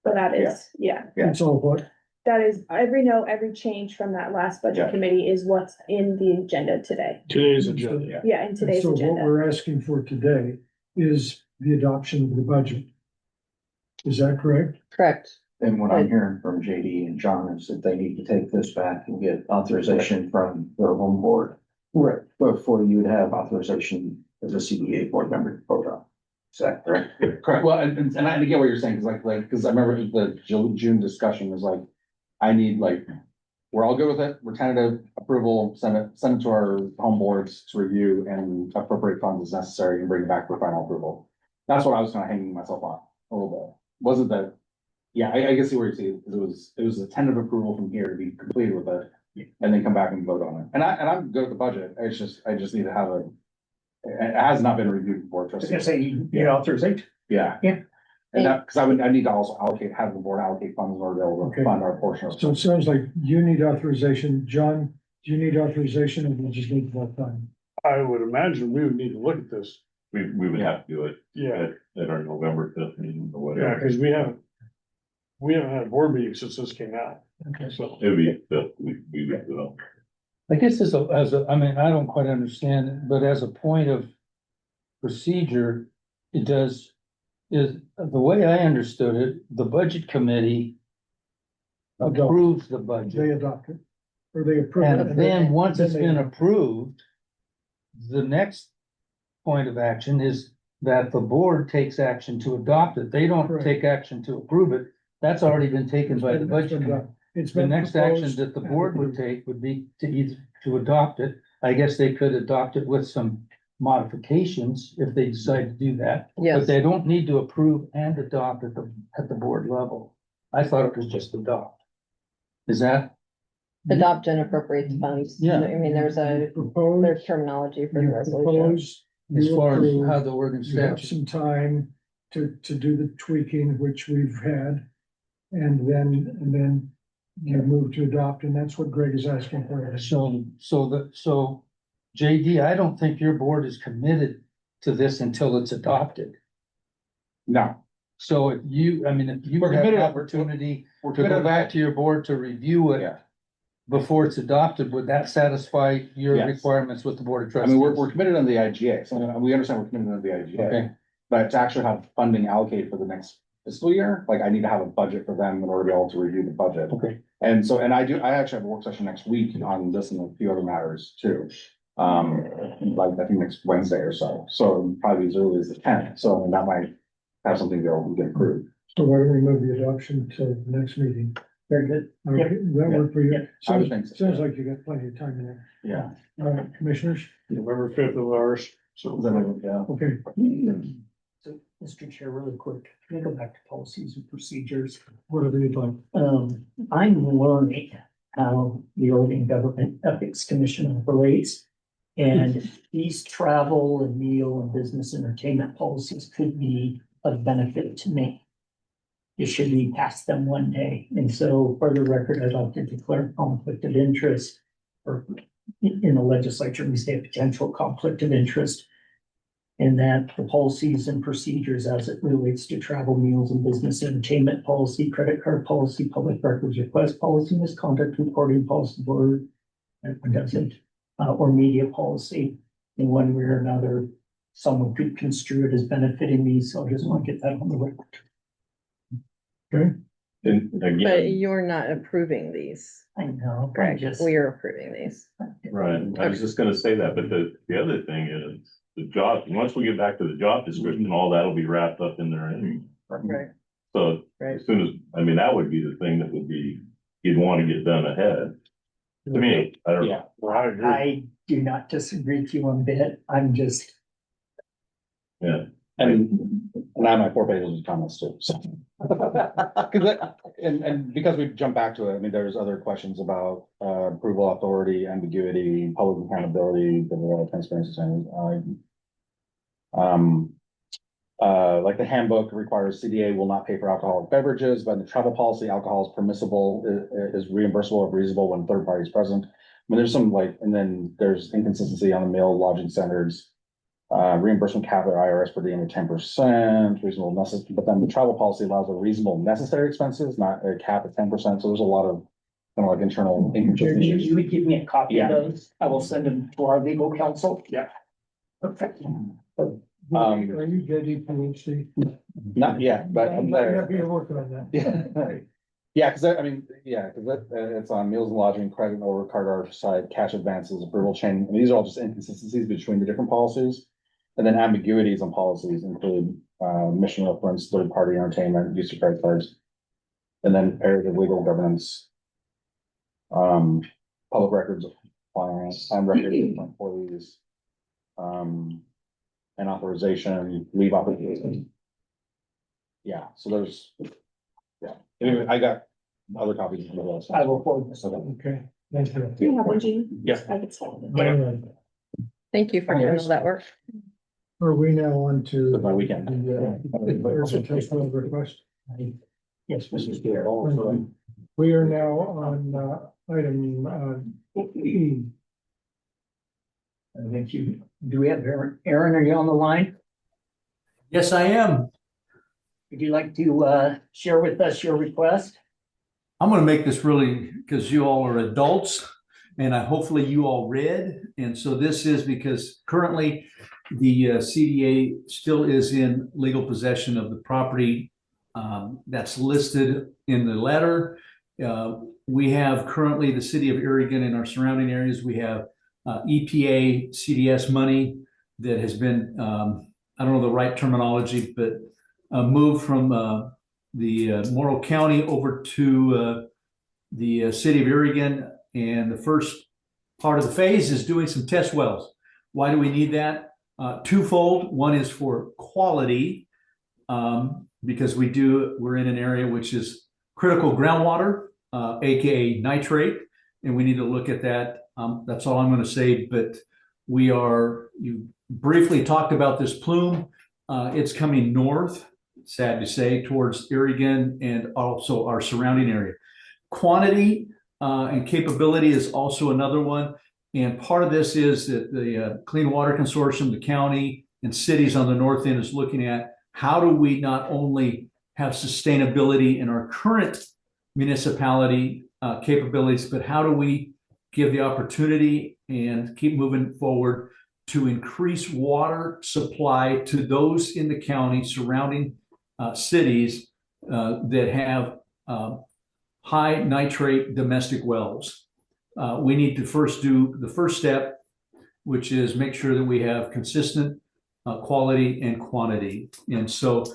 So that is, yeah, It's all what? that is, every note, every change from that last budget Yeah. committee is what's in the agenda today. Today's agenda. Yeah. Yeah, in today's So what agenda. we're asking for today is the adoption of the budget. Is that correct? Correct. And what I'm hearing from JD and John is that they need to take this back and get authorization from their home board. Right. Before you would have authorization as a CDA board member to vote on. Is that correct? Correct, well, and I get what you're saying, cause cause I remember the June discussion was like, I need like, we're all good with it, we're tentative approval, send it to our home boards to review and appropriate funds as necessary and bring it back for final approval. That's what I was kind of hanging myself on a little bit, wasn't that? Yeah, I can see where you see it, because it was a tentative approval from here to be completed with it, and then come back and vote on it, and I'm good with the budget, I just need to have it has not been reviewed before. I was gonna say, you need authorization. Yeah. Yeah. And that, cause I need to also have the board allocate funds in order to be able Okay. to fund our portion of So it it. sounds like you need authorization. John, do you need authorization, or we just need that time? I would imagine we would need to look at this. We would have to do it Yeah, at our November 5th meeting or yeah, whatever. cause we haven't had a board meeting since this came out. Okay. So, It would be, we would do it. I guess I mean, I don't quite understand, it, but as a point of procedure, is the way I understood it, the budget committee approves the They budget. adopt it, or they approve it. And then once it's they- been approved, the next point of action is that the board takes action to adopt it. They don't Correct. take action to approve it. That's already been taken by the It's budget been committee. done. It's The been next action proposed that the and board would approved. take would be to adopt it. I guess they could adopt it with some modifications if they decide to do that. But Yes. they don't need to approve and adopt at the board level. I thought it was just adopt. Is that? Adopt and appropriate funds. Yeah. I mean, there's Propose, terminology for you the resolution. propose, As you far as approve, how the Oregon you have statute, some time to do the tweaking, which we've had. And then you move to adopt, and that's what Greg is asking for. so JD, I don't think your board is committed to this until it's adopted. No, So if you have We're an committed- opportunity we're to go committed- back to your board to review it Yeah. before it's adopted, would that satisfy your Yes. requirements with the board of I trustees? mean, we're committed on the IGA, so we understand we're committed on the IGA. Okay, But to actually have funding allocated for the next fiscal year, like I need to have a budget for them in order to be able to review the budget. okay. And so, I actually have a work session next week on this and a few other matters too. Like I think next Wednesday or so probably as early as the 10th, so that might have something to be able to get approved. So why don't we move the adoption to the next meeting? Very good. Okay, does that work for you? Yeah. I would think so. Sounds like you got plenty of time in there. Yeah. All right, commissioners, November 5th of ours, so. Yeah. okay. So, Mr. Chair, really quick, can I go back to policies and procedures? Whatever you'd like. I'm learning how the Oregon Government Ethics Commission operates. And these travel and meal and business entertainment policies could be of benefit to me. It should be past them one day. And so for the record, I'd like to declare conflict of interest. Or in the legislature, we say a potential conflict of interest. And that the policies and procedures as it relates to travel, meals and business entertainment policy, credit card policy, public records request policy, misconduct reporting policy board. Doesn't, or media policy, in one way or another, someone could construe it as benefiting me, so I just want to get that on the record. Okay, And But again, you're not approving these, I know, I Greg. just. We are approving these. right, I was just gonna say that, but the other thing is the job, once we get back to the job description, all that'll be wrapped up in there anyway. Right. So Right. as soon as, I mean, that would be the thing that would be, you'd want to get done ahead. To me, I don't know. Well, I agree. I do not disagree with you one bit, I'm just, Yeah, And I have my 4 pages of comments too, so. And because we've jumped back to it, I mean, there's other questions about approval authority, ambiguity, public accountability, the transparency standards. Like the handbook requires CDA will not pay for alcoholic beverages, but in the travel policy, alcohol is permissible, is reimbursable if reasonable when third party is present. I mean, there's some like, and then there's inconsistency on the meal lodging standards. Reimbursement cap at IRS per diem of 10%, reasonable necessary, but then the travel policy allows a reasonable necessary expenses, not a cap of 10%. So there's a lot of kind of like internal. You would give me a copy of Yeah. those. I will send them to our legal counsel. Yeah. Perfect. Are you J.D. PhD? Not yet, but I'm Might there. not be working on that. Yeah. Yeah, because I mean, yeah, because it's on meals and lodging, credit over card our side, cash advances, approval chain. And these are all just inconsistencies between the different policies. And then ambiguities on policies include mission reference, third party entertainment, use of credit cards. And then areas of legal governance. Public records of clients, time records of employees. And authorization, leave authorization. Yeah, so there's, yeah, anyway, I got other copies of those. I will forward this. Okay, thank you. Do you have one, Jean? Yes. I could sell it. All right. Thank you for doing all that work. Are we now on to? My weekend. There's a testimony request. Yes, Mr. Spear. We are now on item E. Thank you. Do we have Aaron, are you on the line? Yes, I am. Would you like to share with us your request? I'm going to make this really because you all are adults and hopefully you all read. And so this is because currently the CDA still is in legal possession of the property that's listed in the letter. We have currently the city of Oregon and our surrounding areas. We have EPA CDS money that has been, I don't know the right terminology, but moved from the Morrow County over to the city of Oregon. And the first part of the phase is doing some test wells. Why do we need that? Twofold. One is for quality, because we're in an area which is critical groundwater, AKA nitrate, and we need to look at that. That's all I'm going to say, but you briefly talked about this plume. It's coming north, sad to say, towards Oregon and also our surrounding area. Quantity and capability is also another one. And part of this is that the Clean Water Consortium, the county and cities on the north end is looking at how do we not only have sustainability in our current municipality capabilities, but how do we give the opportunity and keep moving forward to increase water supply to those in the county surrounding cities that have high nitrate domestic wells. We need to first do the first step, which is make sure that we have consistent quality and quantity. And so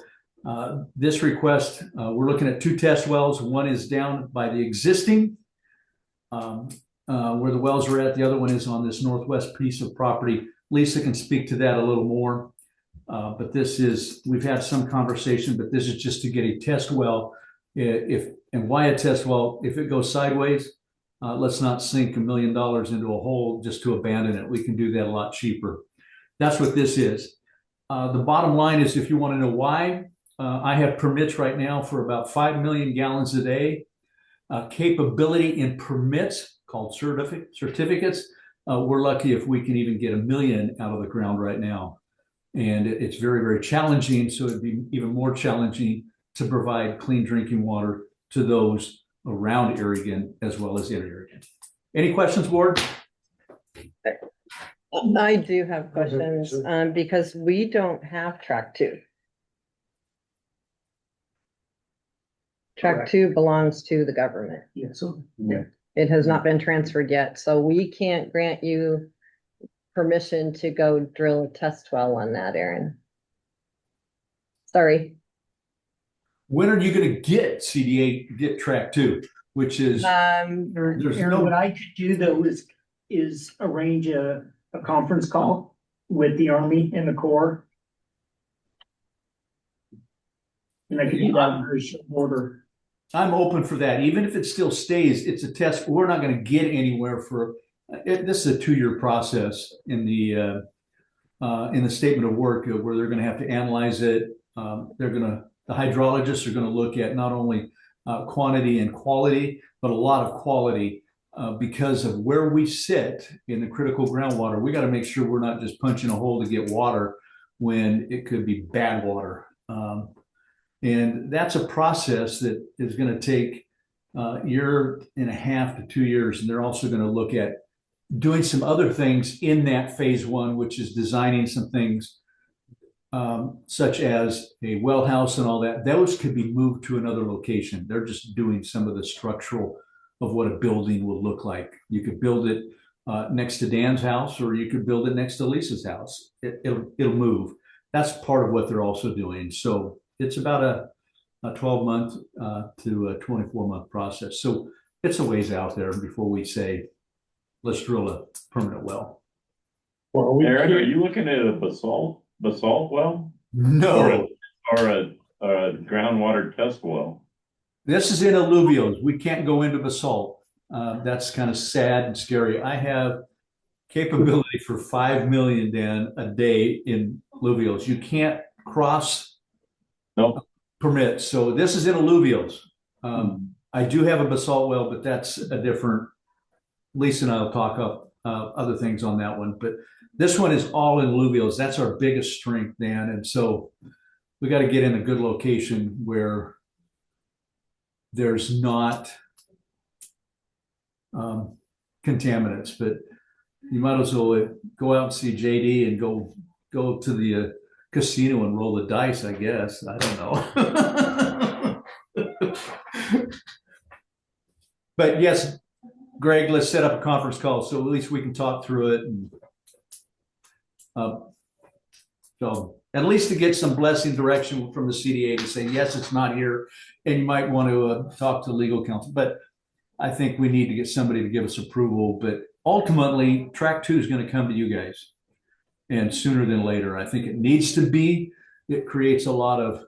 this request, we're looking at 2 test wells. One is down by the existing where the wells are at. The other one is on this northwest piece of property. Lisa can speak to that a little more. But we've had some conversation, but this is just to get a test well. And why a test well? If it goes sideways, let's not sink $1 million into a hole just to abandon it. We can do that a lot cheaper. That's what this is. The bottom line is, if you want to know why, I have permits right now for about 5 million gallons a day. Capability in permits called certificates. We're lucky if we can even get 1 million out of the ground right now. And it's very, very challenging. So it'd be even more challenging to provide clean drinking water to those around Oregon as well as in Oregon. Any questions, board? I do have questions, because we don't have track 2. Track 2 belongs to the government. Yes. It has not been transferred yet, so we can't grant you permission to go drill a test well on that, Aaron. Sorry. When are you going to get track 2, which is Aaron, what I could do though is arrange a conference call with the Army and the Corps. And I could do that in very short order. I'm open for that. Even if it still stays, it's a test. We're not going to get anywhere for it. This is a 2-year process in the statement of work where they're going to have to analyze it. The hydrologists are going to look at not only quantity and quality, but a lot of quality. because of where we sit in the critical groundwater, we got to make sure we're not just punching a hole to get water when it could be bad water. And that's a process that is going to take a year and a half to 2 years. And they're also going to look at doing some other things in that phase one, which is designing some things such as a well house and all that. Those could be moved to another location. They're just doing some of the structural of what a building will look like. You could build it next to Dan's house, or you could build it next to Lisa's house. It'll move. That's part of what they're also doing. So it's about a 12-month to a 24-month process. So it's a ways out there before we say, let's drill a permanent well. Well, Aaron, are you looking at a basalt well? No. Or a groundwater test well? This is in alluvials. We can't go into basalt. That's kind of sad and scary. I have capability for 5 million, Dan, a day in alluvials. You can't cross permits. So this is in alluvials. I do have a basalt well, but that's a different. Lisa and I will talk up other things on that one. But this one is all in alluvials. That's our biggest strength, Dan. And so we got to get in a good location where there's not contaminants. But you might as well go out and see JD and go to the casino and roll the dice, I guess. I don't know. But yes, Greg, let's set up a conference call so at least we can talk through it. And, so at least to get some blessing direction from the CDA to say, yes, it's not here. And you might want to talk to legal counsel. But I think we need to get somebody to give us approval. But ultimately, track 2 is going to come to you guys. And sooner than later, I think it needs to be. It creates a lot of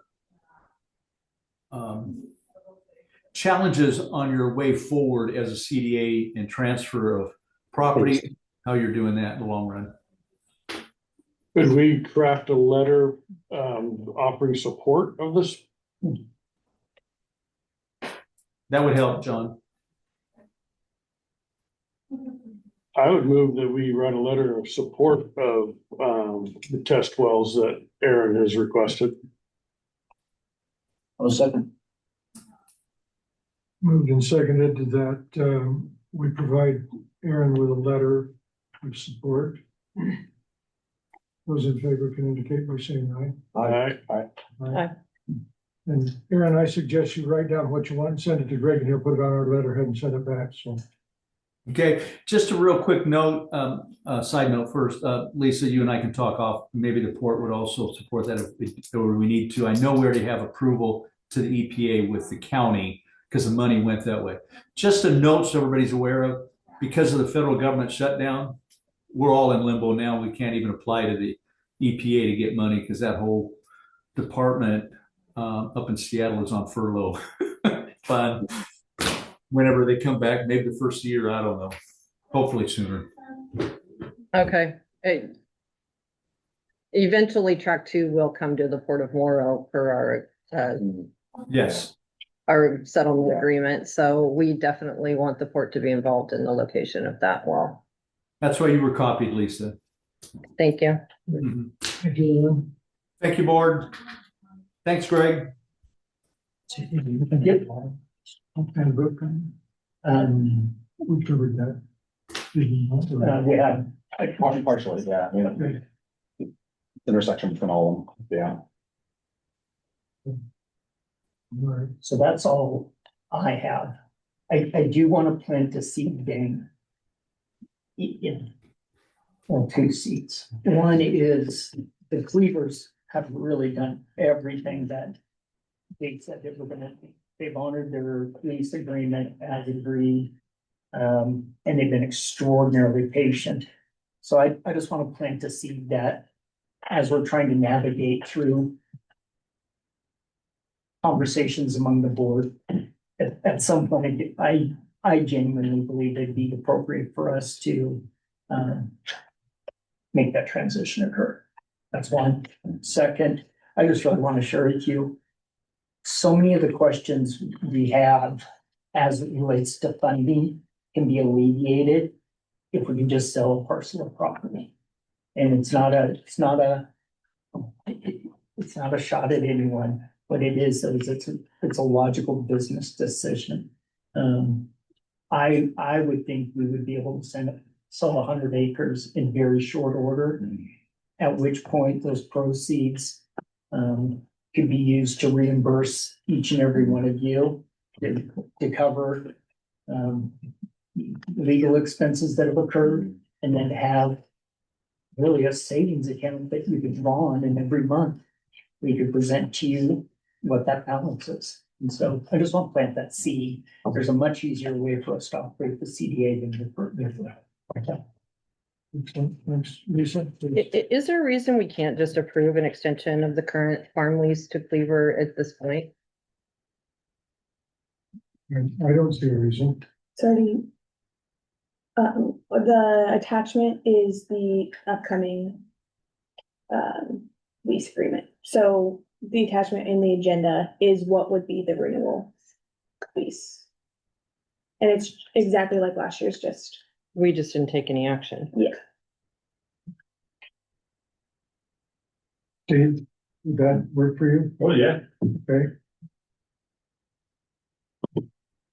challenges on your way forward as a CDA and transfer of property, how you're doing that in the long run. Could we craft a letter offering support of this? That would help, John. I would move that we write a letter of support of the test wells that Aaron has requested. I'll second. Moved and seconded that we provide Aaron with a letter of support. Those in favor can indicate by saying aye. Aye. And Aaron, I suggest you write down what you want and send it to Greg, and he'll put it on our letterhead and send it back. So, okay, just a real quick note, side note first, Lisa, you and I can talk off. Maybe the port would also support that if we need to. I know we already have approval to the EPA with the county because the money went that way. Just a note so everybody's aware of, because of the federal government shutdown, we're all in limbo now. We can't even apply to the EPA to get money because that whole department up in Seattle is on furlough. Fun. Whenever they come back, maybe the first year, I don't know. Hopefully sooner. Okay. Eventually, track 2 will come to the Port of Morrow for our Yes. our settlement agreement. So we definitely want the port to be involved in the location of that well. That's why you were copied, Lisa. Thank you. Mm-hmm. thank you, Aaron. Thank you, board. Thanks, Greg. And Brooke, we covered that. We have, Partially, yeah. I mean, intersection between all of them, yeah. Right. so that's all I have. I do want to plant a seed game in on 2 seats. One is the Cleavers have really done everything that they said they were gonna do. They've honored their lease agreement as agreed. And they've been extraordinarily patient. So I just want to plant a seed that as we're trying to navigate through conversations among the board, at some point, I genuinely believe it'd be appropriate for us to make that transition occur. That's one. Second, I just really want to share with you, so many of the questions we have as it relates to funding can be alleviated if we can just sell a parcel of property. And it's not a shot at anyone, but it's a logical business decision. I would think we would be able to sell 100 acres in very short order. At which point those proceeds, could be used to reimburse each and every one of you to cover, legal expenses that have occurred, and then have really a savings account that you could draw on, and every month we could present to you what that balance is. And so I just want to plant that seed. There's a much easier way for us to operate the CDA than the. Thanks, Lisa. please. Is there a reason we can't just approve an extension of the current farm lease to Cleaver at this point? I don't see a reason. It's already. The attachment is the upcoming. Lease agreement, so the attachment in the agenda is what would be the renewal lease. And it's exactly like last year's, just, We just didn't take any action. yeah. Steve, would that work for you? Oh, yeah. Okay.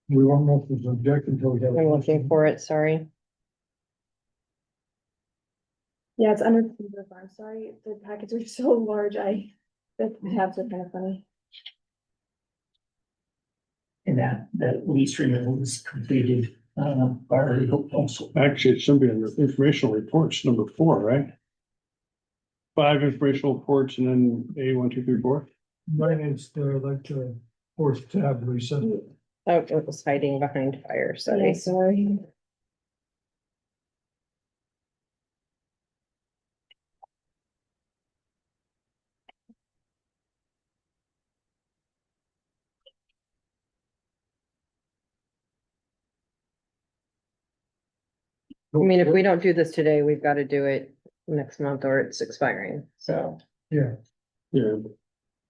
We won't know if there's an objection until we have. I'm looking for it, sorry. Yeah, it's under the farm, sorry, the packets are so large, the tabs are kind of funny. And that lease renewal is completed, by our legal counsel. Actually, it should be under informational reports, number 4, right? 5 informational reports and then A 1, 2, 3, 4. Mine is the fourth tab, Lisa. Oh, it was hiding behind fire, Yeah, sorry. sorry. I mean, if we don't do this today, we've got to do it next month or it's expiring, so. Yeah. Yeah.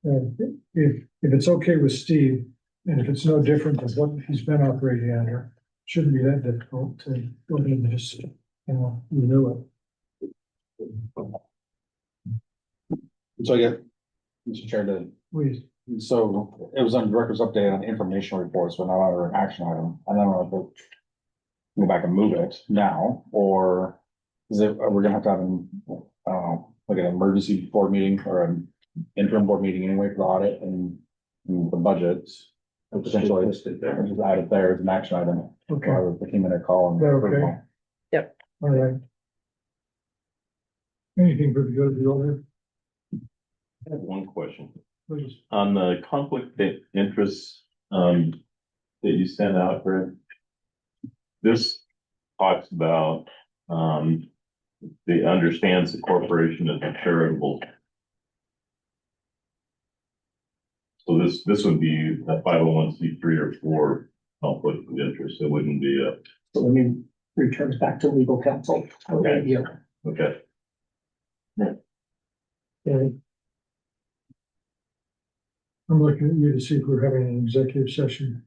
If it's okay with Steve, and if it's no different than what he's been operating under, shouldn't be that difficult to go in and just, renew it. So I get, Mr. Chair, Please. so it was on director's update on informational reports, but not under an action item. I don't know if go back and move it now, or is it, are we gonna have to have like an emergency board meeting or an interim board meeting anyway for the audit and the budgets? And potentially just add it there as an action item. Okay. Or the 15-minute call. And Okay. Yep. All right. Anything for the good of the order, I have one question. please? On the conflict of interest, that you sent out, Greg. This talks about, the understands the corporation is a charitable. So this would be a 501c3 or 4 conflict of interest. It wouldn't be a, So let me return it back to legal counsel. Okay. Yeah. okay. I'm looking at you to see if we're having an executive session.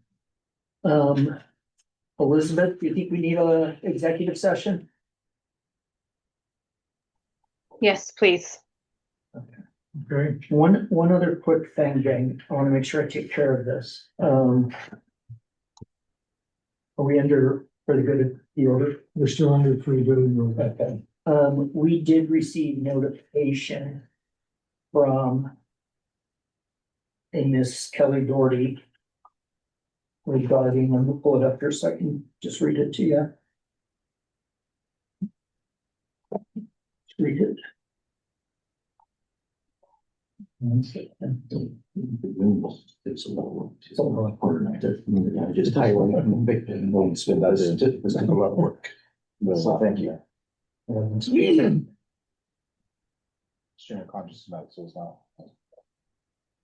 Elizabeth, do you think we need a executive session? Yes, please. Okay, One other quick thing, Jane, I want to make sure I take care of this. Are we under, for the good of the order? we're still under pretty good in your. Okay. We did receive notification from a Miss Kelly Doherty regarding, let me pull it up here so I can just read it to you. Read it. It's a lot important. I just highlight the big thing, won't spend that in, it's a lot of work. So thank you. Extremely conscious about it, so it's not.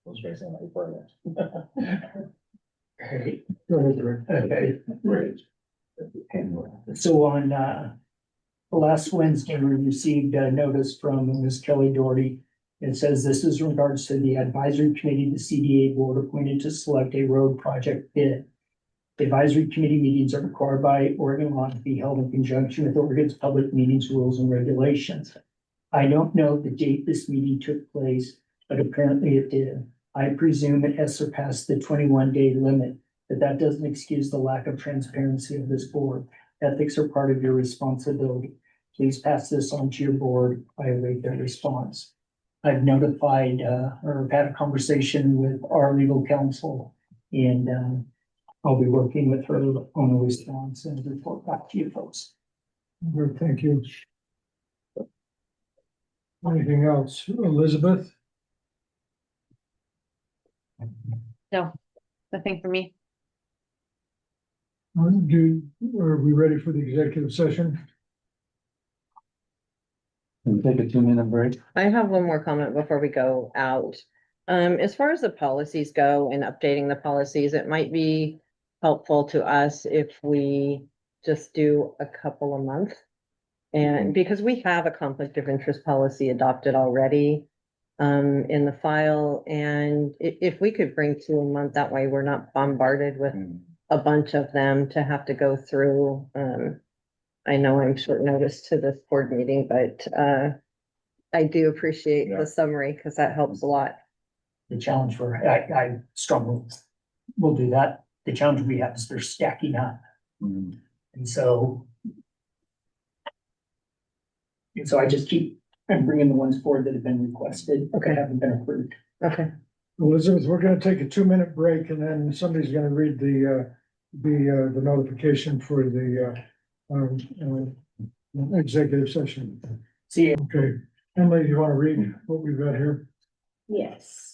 Those guys are not part of it. Okay. Go ahead, Rick. Okay. Great. So on, last Wednesday, we received a notice from Ms. Kelly Doherty. It says this is in regards to the advisory committee, the CDA board appointed to select a road project bid. Advisory committee meetings are required by Oregon law to be held in conjunction with Oregon's public meetings rules and regulations. I don't know the date this meeting took place, but apparently it did. I presume it has surpassed the 21-day limit, but that doesn't excuse the lack of transparency of this board. Ethics are part of your responsibility. Please pass this on to your board. I await their response. I've notified or had a conversation with our legal counsel, and I'll be working with her on a response and report back to you folks. Good, thank you. Anything else? Elizabeth? No, nothing for me. Are we ready for the executive session? And take a 2-minute break. I have one more comment before we go out. As far as the policies go and updating the policies, it might be helpful to us if we just do a couple a month. And because we have a conflict of interest policy adopted already in the file, and if we could bring 2 a month, that way we're not bombarded with a bunch of them to have to go through. I know I'm short notice to this board meeting, but I do appreciate the summary because that helps a lot. The challenge for, I struggle, we'll do that. The challenge we have is they're stacking up. And so I just keep, I'm bringing the ones forward that have been requested, Okay. that haven't been approved. Okay. Elizabeth, we're gonna take a 2-minute break and then somebody's gonna read the notification for the executive session. See you. Okay, Emily, do you want to read what we've got here? Yes.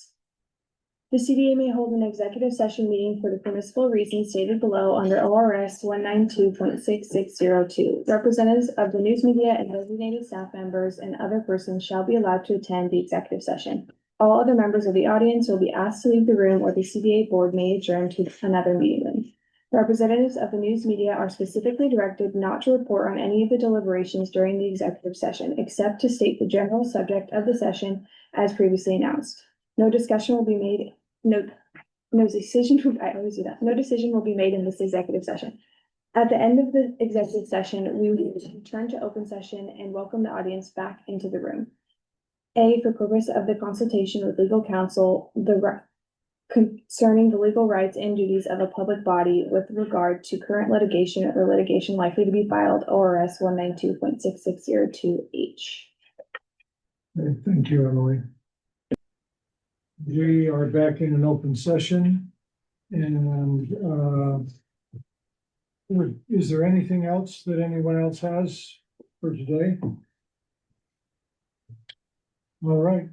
The CDA may hold an executive session meeting for the permissible reasons stated below under ORS 192.6602. Representatives of the news media and designated staff members and other persons shall be allowed to attend the executive session. All other members of the audience will be asked to leave the room, or the CDA board may adjourn to another meeting room. Representatives of the news media are specifically directed not to report on any of the deliberations during the executive session, except to state the general subject of the session as previously announced. No discussion will be made, no decision will be made in this executive session. At the end of the executive session, we will return to open session and welcome the audience back into the room. A, for purpose of the consultation with legal counsel, concerning the legal rights and duties of a public body with regard to current litigation or litigation likely to be filed, ORS 192.6602H. Okay, thank you, Emily. We are back in an open session, and is there anything else that anyone else has for today? All right,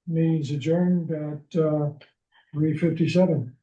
meeting's adjourned at 3:57.